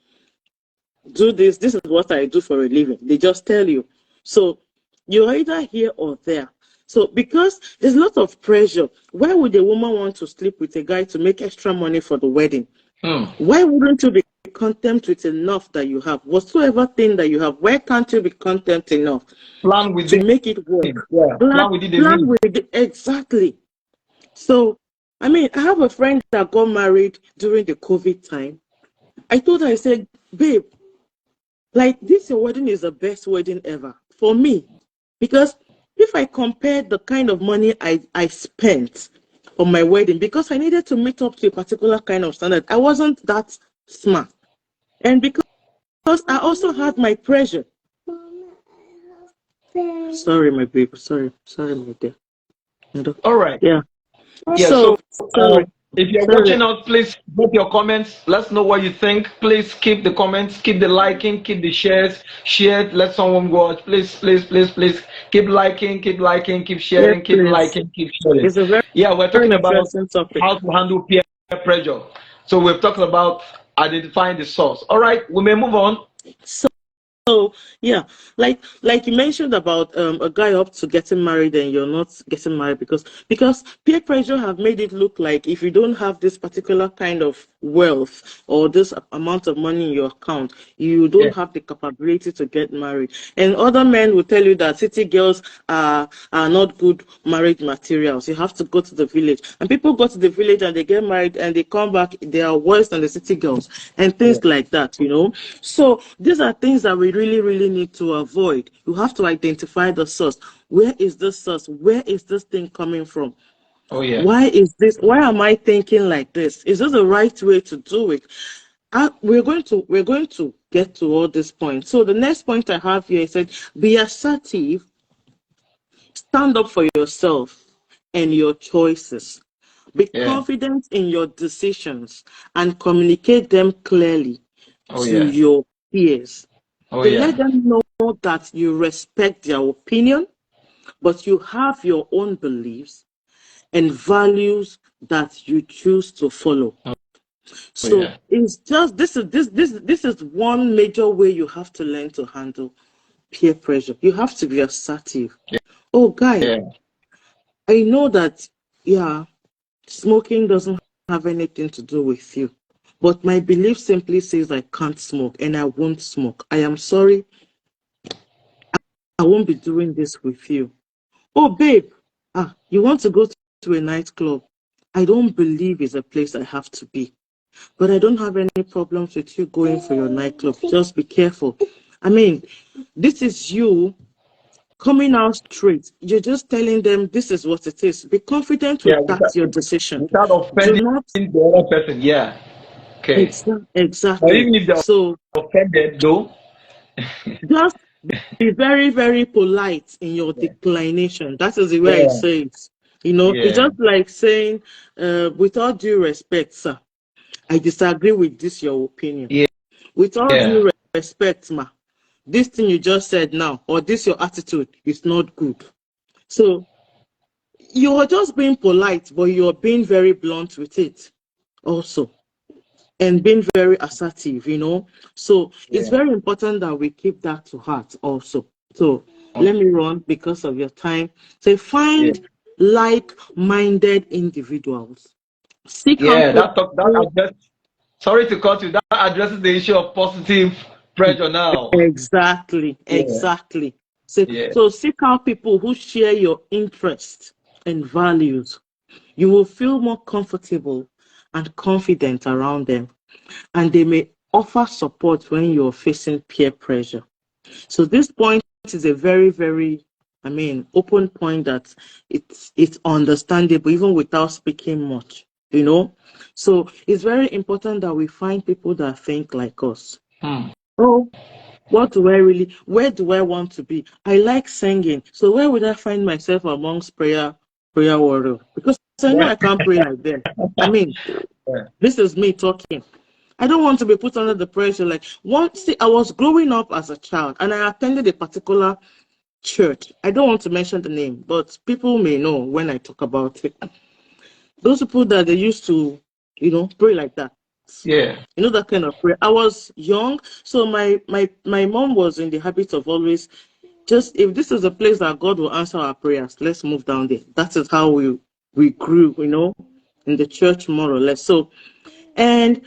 Do this. This is what I do for a living. They just tell you. So you're either here or there. So because there's a lot of pressure, why would a woman want to sleep with a guy to make extra money for the wedding? Hmm. Why wouldn't you be content with enough that you have? Whatsoever thing that you have, why can't you be content enough Plan to within. make it work? Yeah. Plan, Plan within the plan means. with it. Exactly. So, I mean, I have a friend that got married during the COVID time. I told her, I said, babe, like this your wedding is the best wedding ever for me. Because if I compare the kind of money I spent on my wedding, because I needed to meet up to a particular kind of standard, I wasn't that smart. And because I also had my pressure. Sorry, my baby. Sorry, my dear. All right. Yeah. Yeah. So, So sorry. if you're Sorry. watching us, please drop your comments. Let's know what you think. Please keep the comments, keep the liking, keep the shares. Share. Let someone watch. Please, please, please, please keep liking, keep Yes, sharing, keep please. liking, keep sharing. It's a very, Yeah, we're very talking about interesting topic. how to handle peer pressure. So we've talked about identifying the source. All right, we may move on. So yeah, like you mentioned about a guy up to getting married and you're not getting married because peer pressure have made it look like if you don't have this particular kind of wealth or this amount of money in your account, you Yeah. don't have the capability to get married. And other men will tell you that city girls are not good marriage materials. You have to go to the village. And people go to the village and they get married and they come back, they are worse than the city girls and Yeah. things like that, you know. So these are things that we really, really need to avoid. You have to identify the source. Where is this source? Where is this thing coming from? Oh yeah. Why am I thinking like this? Is this the right way to do it? We're going to get to all these points. So the next point I have here is that be assertive, stand up for yourself and your choices. Be Yeah. confident in your decisions and communicate them clearly Oh to yeah. your peers. Oh To let yeah. them know that you respect their opinion, but you have your own beliefs and values that you choose to follow. So Yeah. it's just this is one major way you have to learn to handle peer pressure. You have to be assertive. Oh, guy, Yeah. I know that, yeah, smoking doesn't have anything to do with you. But my belief simply says I can't smoke and I won't smoke. I am sorry, I won't be doing this with you. Oh, babe, you want to go to a nightclub? I don't believe it's a place I have to be. But I don't have any problems with you going for your nightclub. Just be careful. I mean, this is you coming out straight. You're just telling them this is what it is. Be confident Yeah. with that, your decision. Without Do offending not the other person. Yeah. Okay. But exactly. even if they're So offended, though. just be very, very polite in your declination. That is the way I Yeah. say it. You know, it's Yeah. just like saying, with all due respect, sir, I disagree with this, your opinion. Yeah. With all Yeah. due respect, ma, this thing you just said now, or this your attitude is not good. So you are just being polite, but you're being very blunt with it also, and being very assertive, you know. So it's Yeah. very important that we keep that to heart also. So let me run because of your time. So Yeah. find like-minded individuals. Seek out Yeah. That people. address. Sorry to cut you. That addresses the issue of positive pressure now. Exactly, Yeah. exactly. So, Yeah. so seek out people who share your interests and values. You will feel more comfortable and confident around them, and they may offer support when you're facing peer pressure. So this point is a very, very, I mean, open point that it's understandable even without speaking much, you know. So it's very important that we find people that think like us. Hmm. Oh, what do I really, where do I want to be? I like singing. So where would I find myself amongst prayer warrior? Because I know Yeah. I can't pray like them. I mean, Yeah. this is me talking. I don't want to be put under the pressure. Like once I was growing up as a child and I attended a particular church. I don't want to mention the name, but people may know when I talk about it. Those people that they used to, pray like that. Yeah. You know, that kind of prayer. I was young, so my mom was in the habit of always just, if this is a place that God will answer our prayers, let's move down there. That is how we grew, in the church more or less. So and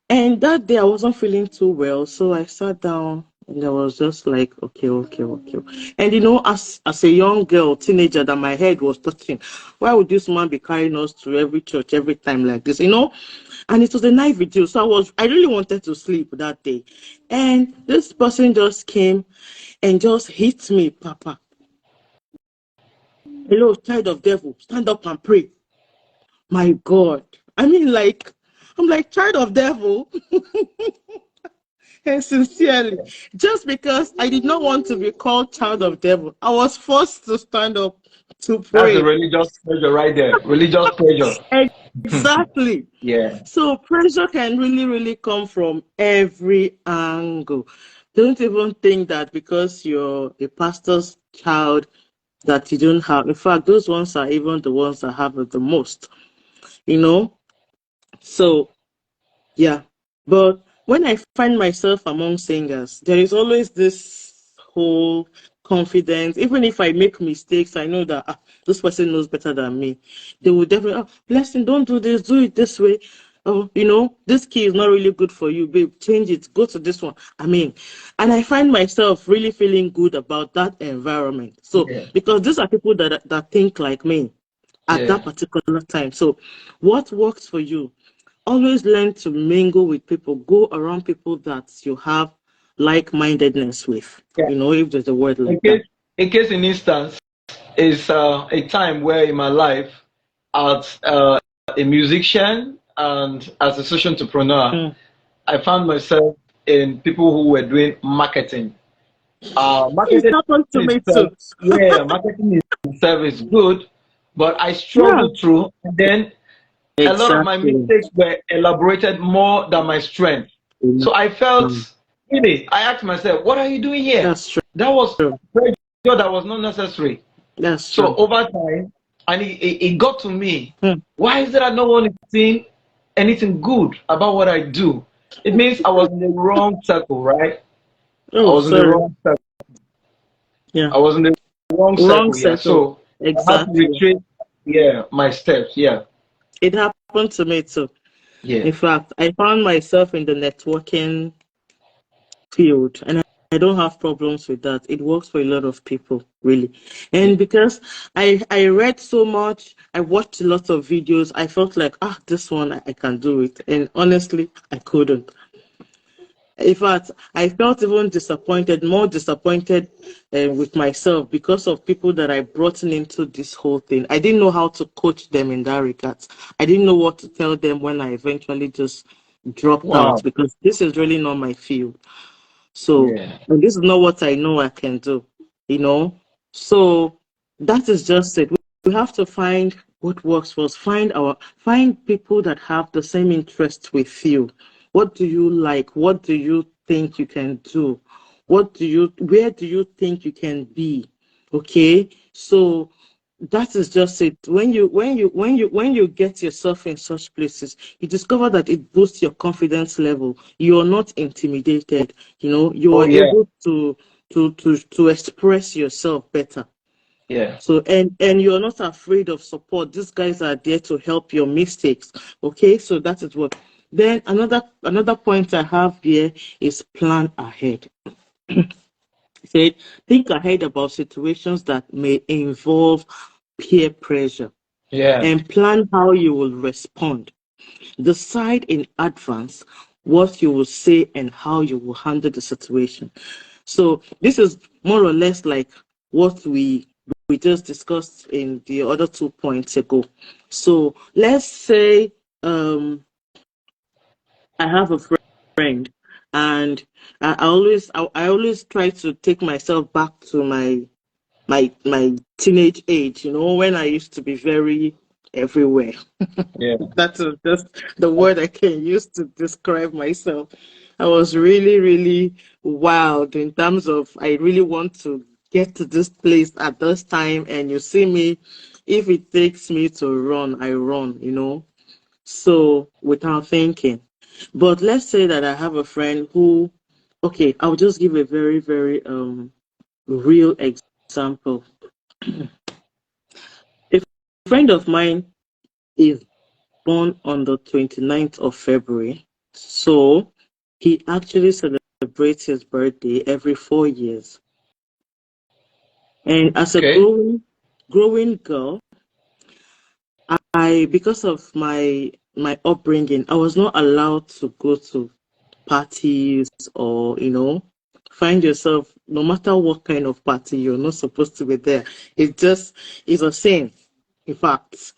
and that day I wasn't feeling too well, so I sat down and I was just like, okay, okay, okay. And as a young girl, teenager, that my head was touching. Why would this man be carrying us to every church every time like this? And it was a night video, so I really wanted to sleep that day. And this person just came and just hit me, Papa. Hello, child of devil, stand up and pray. My God. I mean, I'm like, child of devil. And sincerely, just because I did not want to be called child of devil, I was forced to stand up to That's the pray. religious pressure right there. Religious pressure. Exactly. Yeah. So pressure can really, really come from every angle. Don't even think that because you're a pastor's child that you don't have. In fact, those ones are even the ones that have it the most, you know? So, yeah. But when I find myself among singers, there is always this whole confidence. Even if I make mistakes, I know that this person knows better than me. They will definitely, Blessing, don't do this, do it this way. Oh, this key is not really good for you, babe. Change it, go to this one. I mean, and I find myself really feeling good about that environment. So, Yeah. because these are people that think like me at Yeah. that particular time. So, what works for you? Always learn to mingle with people, go around people that you have like-mindedness with, Yeah. if there's a word In like that. case, in instance, is a time where in my life, as a musician and as a social entrepreneur, Mm. I found myself in people who were doing marketing. It Marketing happened to me itself, too. yeah, marketing itself is good, but I Yeah, struggled through, and then a lot of my exactly. mistakes were elaborated more than my strength. Mm. So I felt, Mm. really, I asked myself, what are you doing here? That's true. That was pressure that was not necessary. That's So true. over time, and it got to me, Mm. why is it that no one is seeing anything good about what I do, it means I was in the wrong circle, right? I Oh, was in the sorry. wrong circle. Yeah. I was in the wrong Wrong circle, yeah. circle. So I had to Exactly. retrace, yeah, my steps, yeah, It happened to me too. yeah. In fact, I found myself in the networking field, and I don't have problems with that. It works for a lot of people, really. Yeah. And because I read so much, I watched a lot of videos, I felt like, this one I can do it. And honestly, I couldn't. In fact, I felt even disappointed, more disappointed with myself because of people that I brought into this whole thing. I didn't know how to coach them in that regard. I didn't know what to tell them when I eventually just dropped out, Wow. because this is really not my field. So, Yeah. and this is not what I know I can do, you know? So that is just it. We have to find what works for us. Find people that have the same interest with you. What do you like? What do you think you can do? Where do you think you can be? Okay? So that is just it. When you get yourself in such places, you discover that it boosts your confidence level. You are not intimidated. You Oh are yeah. able to express yourself better. Yeah. So, and you're not afraid of support. These guys are there to help your mistakes. Okay, so that is what. Then another point I have here is plan ahead. Said, think ahead about situations that may involve peer pressure Yeah. and plan how you will respond. Decide in advance what you will say and how you will handle the situation. So this is more or less like what we just discussed in the other 2 points ago. So let's say I have a friend, and I always try to take myself back to my teenage age, when I used to be very everywhere. Yeah. That is just the word I can use to describe myself. I was really, really wild in terms of I really want to get to this place at this time, and you see me, if it takes me to run, I run. So without thinking. But let's say that I have a friend who, okay, I'll just give a very, very real example. A friend of mine is born on the 29th of February. So he actually celebrates his birthday every 4 years. And as a Okay. growing girl, because of my upbringing, I was not allowed to go to parties, or find yourself, no matter what kind of party, you're not supposed to be there. It's a sin, in fact,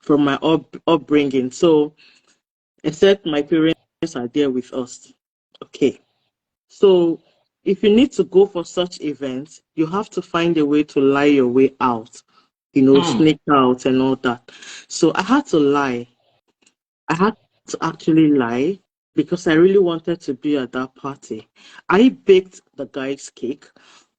from my upbringing. So except my parents are there with us. Okay. So if you need to go for such events, you have to find a way to lie your way out, Mm. sneak out and all that. So I had to lie. I had to actually lie because I really wanted to be at that party. I baked the guy's cake.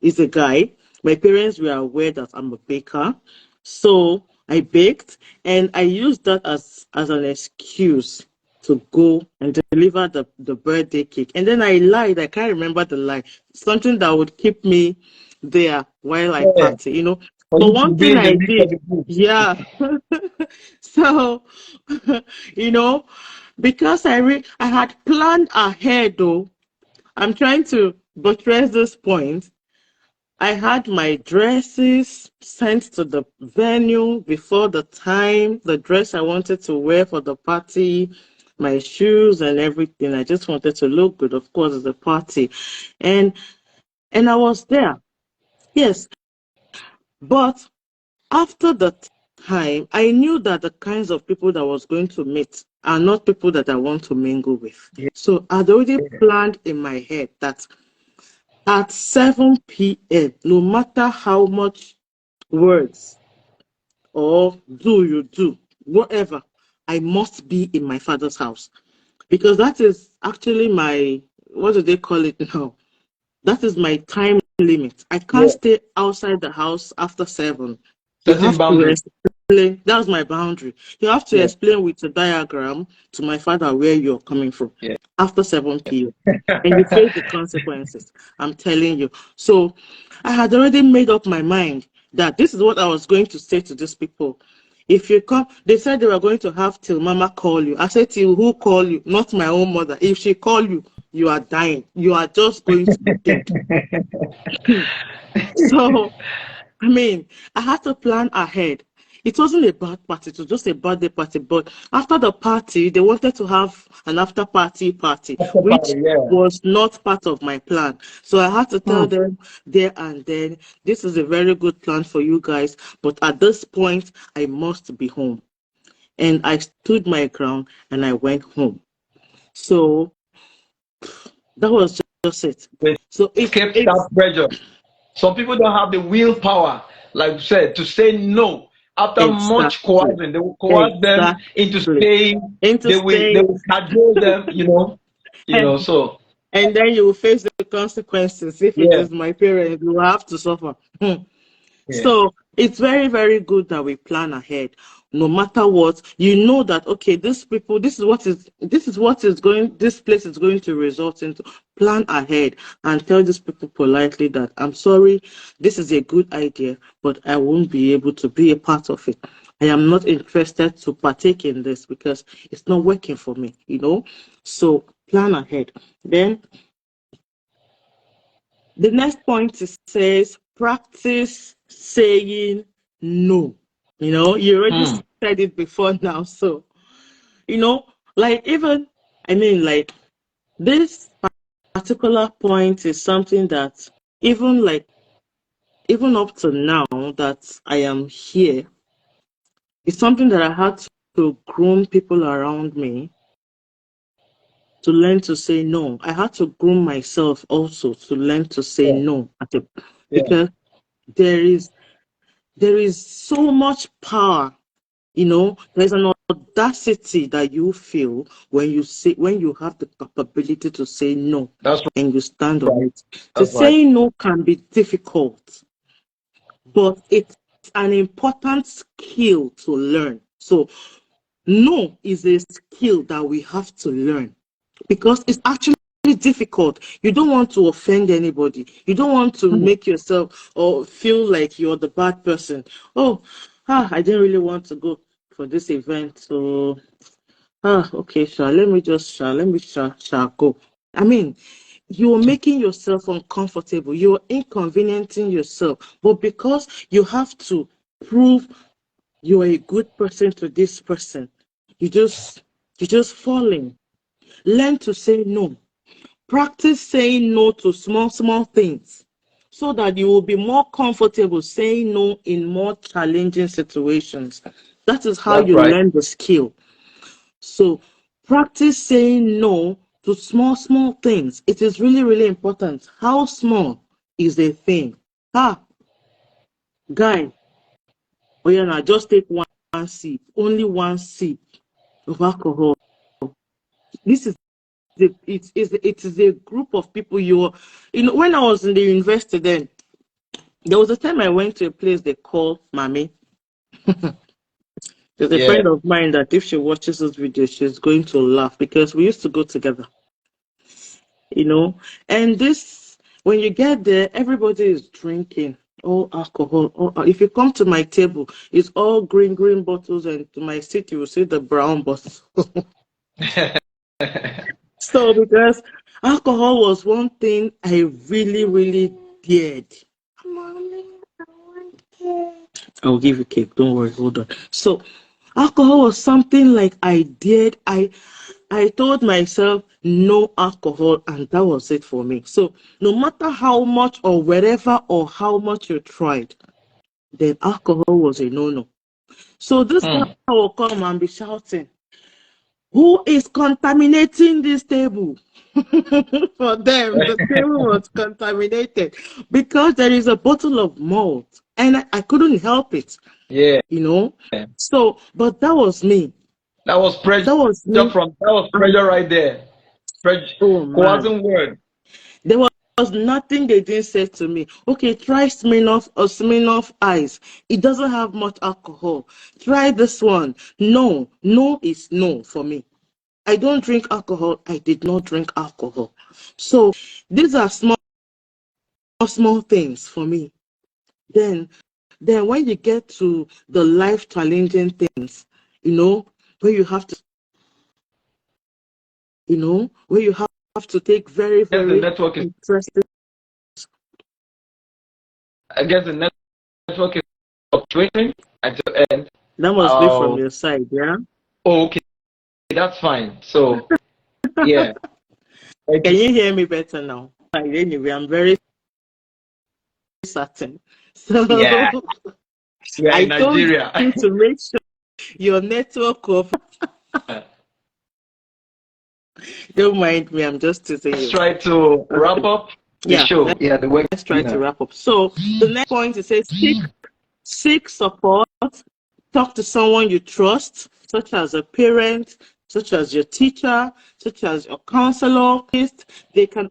He's a guy. My parents were aware that I'm a baker. So I baked, and I used that as an excuse to go and deliver the birthday cake. And then I lied. I can't remember the lie. Something that would keep me there while I Yeah. party. For But you to one be thing in the I mix of did, the group. yeah. So, you know, because I had planned ahead though. I'm trying to buttress this point. I had my dresses sent to the venue before the time, the dress I wanted to wear for the party, my shoes and everything. I just wanted to look good, of course, at the party. And I was there. Yes. But after the time, I knew that the kinds of people that I was going to meet are not people that I want to mingle with. Yeah. So I'd already planned in my head that at 7 p.m., no matter how much words or do you do, whatever, I must be in my father's house. Because that is actually what do they call it now? That is my time limit. I can't Yeah. stay outside the house after 7. You Setting have to boundaries. explain. That's my boundary. You have to Yeah. explain with a diagram to my father where you're coming from Yeah. after 7 p.m. And you face the consequences. I'm telling you. So I had already made up my mind that this is what I was going to say to these people. If you come, they said they were going to have till mama call you. I said, till who call you? Not my own mother. If she call you, you are dying. You are just going to be dead. So I mean, I had to plan ahead. It wasn't a bad party, it was just a birthday party. But after the party, they wanted to have an after party, After which party, yeah. was not part of my plan. So I had to tell Hmm. them there and then, this is a very good plan for you guys, but at this point, I must be home. And I stood my ground and I went home. So that was just it. They So escape it's that pressure. Some people don't have the willpower, like you said, to say no. After much exactly, coercing, they will coerce them into exactly staying. into They staying. will cajole them, so And then you will face the consequences. If it yeah. is my parents, you will have to suffer. Yeah. So it's very, very good that we plan ahead. No matter what, you know that okay, these people, this place is going to result into. Plan ahead and tell these people politely that I'm sorry, this is a good idea, but I won't be able to be a part of it. I am not interested to partake in this because it's not working for me. So plan ahead. Then the next point is says practice saying no. You already Hmm. said it before now. So, you know, like even, I mean, like this particular point is something that even like, even up to now that I am here, it's something that I had to groom people around me to learn to say no. I had to groom myself also to learn to say Yeah. no Yeah. because there is there is so much power. There's an audacity that you feel when you have the capability to say no That's and you stand on right. it. So That's right. saying no can be difficult, but it's an important skill to learn. So no is a skill that we have to learn because it's actually difficult. You don't want to offend anybody. You don't want to Hmm. make yourself or feel like you're the bad person. Oh, I didn't really want to go for this event. So, okay, sure. Let me go. I mean, you're making yourself uncomfortable. You're inconveniencing yourself. But because you have to prove you're a good person to this person, you just you just falling. Learn to say no. Practice saying no to small, small things so that you will be more comfortable saying no in more challenging situations. That is how That's you right. learn the skill. So practice saying no to small, small things. It is really, really important. How small is a thing? Guy, oh yeah, now just take one sip, only one sip of alcohol. This is it is a group of people when I was in the university then, there was a time I went to a place they call Mami. There's a Yeah. friend of mine that if she watches this video, she's going to laugh because we used to go together, you know. And this, when you get there, everybody is drinking all alcohol. If you come to my table, it's all green bottles, and to my seat, you will see the brown bottles. So because alcohol was one thing I really, really dared. Mommy, I want cake. I'll give you cake. Don't worry. Hold on. So alcohol was something like I dared. I told myself no alcohol, and that was it for me. So no matter how much or wherever or how much you tried, then alcohol was a no-no. So this guy Hmm. will come and be shouting, who is contaminating this table? For them, the table was contaminated because there is a bottle of malt, and I couldn't help it, Yeah. you know. So, but that was me. That was pressure That was me. that was And pressure right there. Pressure, oh man, coercing word. there was was nothing they didn't say to me. Okay, try Smirnoff or Smirnoff Ice. It doesn't have much alcohol. Try this one. No, no is no for me. I don't drink alcohol. I did not drink alcohol. So these are small things for me. Then when you get to the life challenging things, where you have to, where you have to take very, Yes, the very network is. interesting. I guess the network is fluctuating until end. That must be from your side, yeah? Oh, okay, that's fine. So, yeah. Can you hear me better now? Anyway, I'm very certain. So Yeah, we are I in told Nigeria. you to make sure your network of. Don't mind me, I'm just teasing Let's you. try to wrap up the Yeah, show. Yeah, the webinar. let's try to wrap up. So the next point is say seek support. Talk to someone you trust, such as a parent, such as your teacher, such as your counselor. They can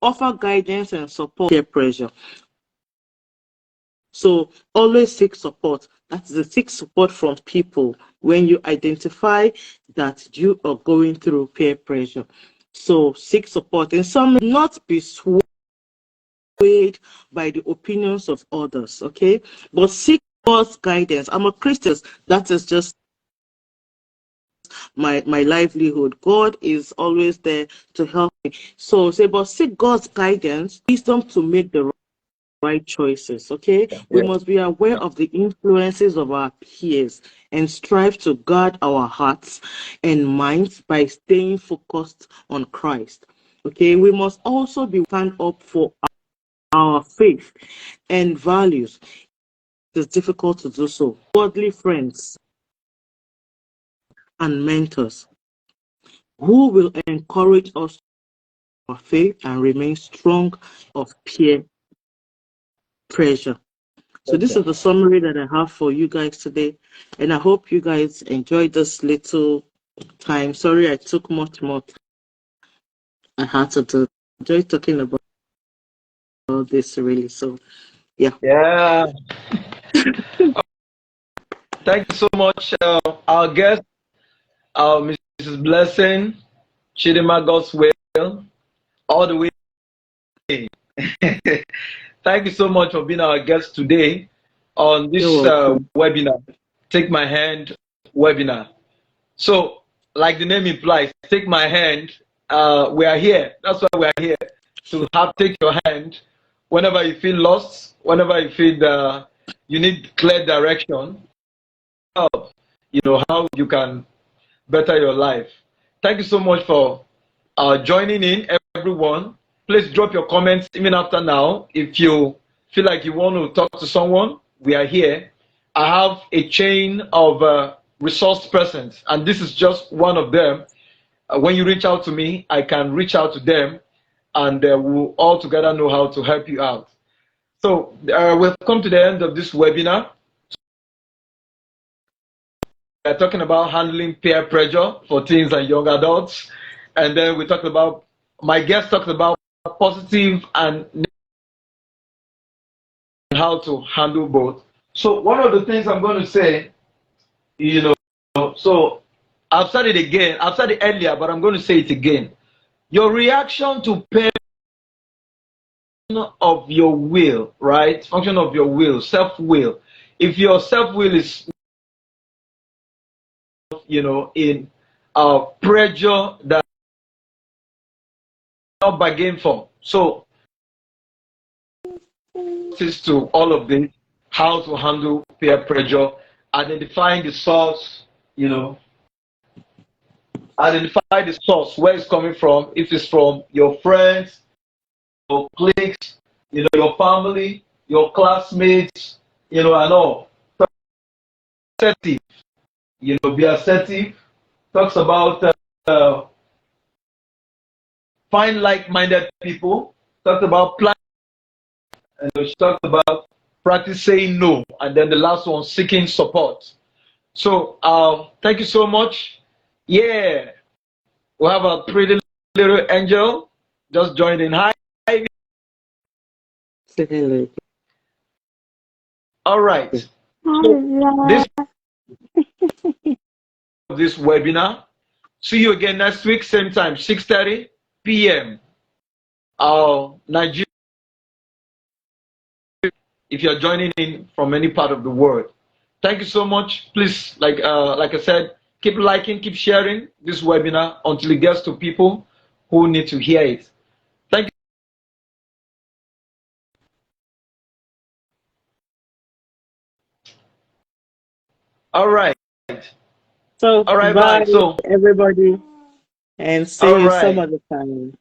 offer guidance and support peer pressure. So always seek support. That's the seek support from people when you identify that you are going through peer pressure. So seek support. And some may not be swayed by the opinions of others, okay? But seek God's guidance. I'm a Christian. That is just my livelihood. God is always there to help me. So say, but seek God's guidance, wisdom to make the right choices, okay? Yeah. We must be aware of the influences of our peers and strive to guard our hearts and minds by staying focused on Christ, okay? We must also be stand up for our faith and values. It's difficult to do so. Godly friends and mentors who will encourage us our faith and remain strong of peer pressure. So this is the summary that I have for you guys today. And I hope you guys enjoyed this little time. Sorry I took much more time. I had to enjoy talking about this really. So yeah. Yeah. Thank you so much, our guest, Mrs. Blessing Chidima Goswell, all the way. Thank you so much for being our guest today on this You're welcome. webinar, Take My Hand webinar. So, like the name implies, take my hand. We are here. That's why we are here to take your hand whenever you feel lost, whenever you feel you need clear direction. How you can better your life. Thank you so much for joining in, everyone. Please drop your comments even after now. If you feel like you want to talk to someone, we are here. I have a chain of resource persons, and this is just one of them. When you reach out to me, I can reach out to them, and we'll all together know how to help you out. So we've come to the end of this webinar. We're talking about handling peer pressure for teens and young adults. And then my guest talked about positive and how to handle both. So one of the things I'm going to say, so I've said it earlier, but I'm going to say it again. Your reaction to pain of your will, right? Function of your will, self-will. If your self-will is, in pressure that not bargain for. So is to all of this, how to handle peer pressure, identifying the source, identify the source, where it's coming from, if it's from your friends, your colleagues, your family, your classmates, and all. Assertive, be assertive. Talks about find like-minded people. Talks about plan, and she talked about practice saying no, and then the last one, seeking support. So thank you so much. Yeah, we have a pretty little angel. just joined in. Hi. Say hello. All right. So Hello. this webinar. See you again next week, same time, 6:30 p.m. Nigeria. If you're joining in from any part of the world, thank you so much. Please, like I said, keep liking, keep sharing this webinar until it gets to people who need to hear it. Thank you. All right. So All right. bye Bye. So. everybody, and see All you some right. other time.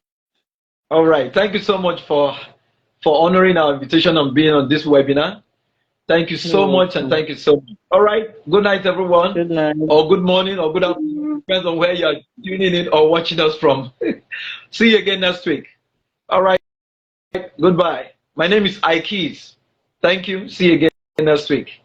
All right. Thank you so much for honoring our invitation and being on this webinar. Thank you so You're much, and welcome. thank you so much. All right. Good night, everyone, Good night. or good morning, or good afternoon. Depends on where you're tuning in or watching us from. See you again next week. All right. Goodbye. My name is Ikes. Thank you. See you again next week.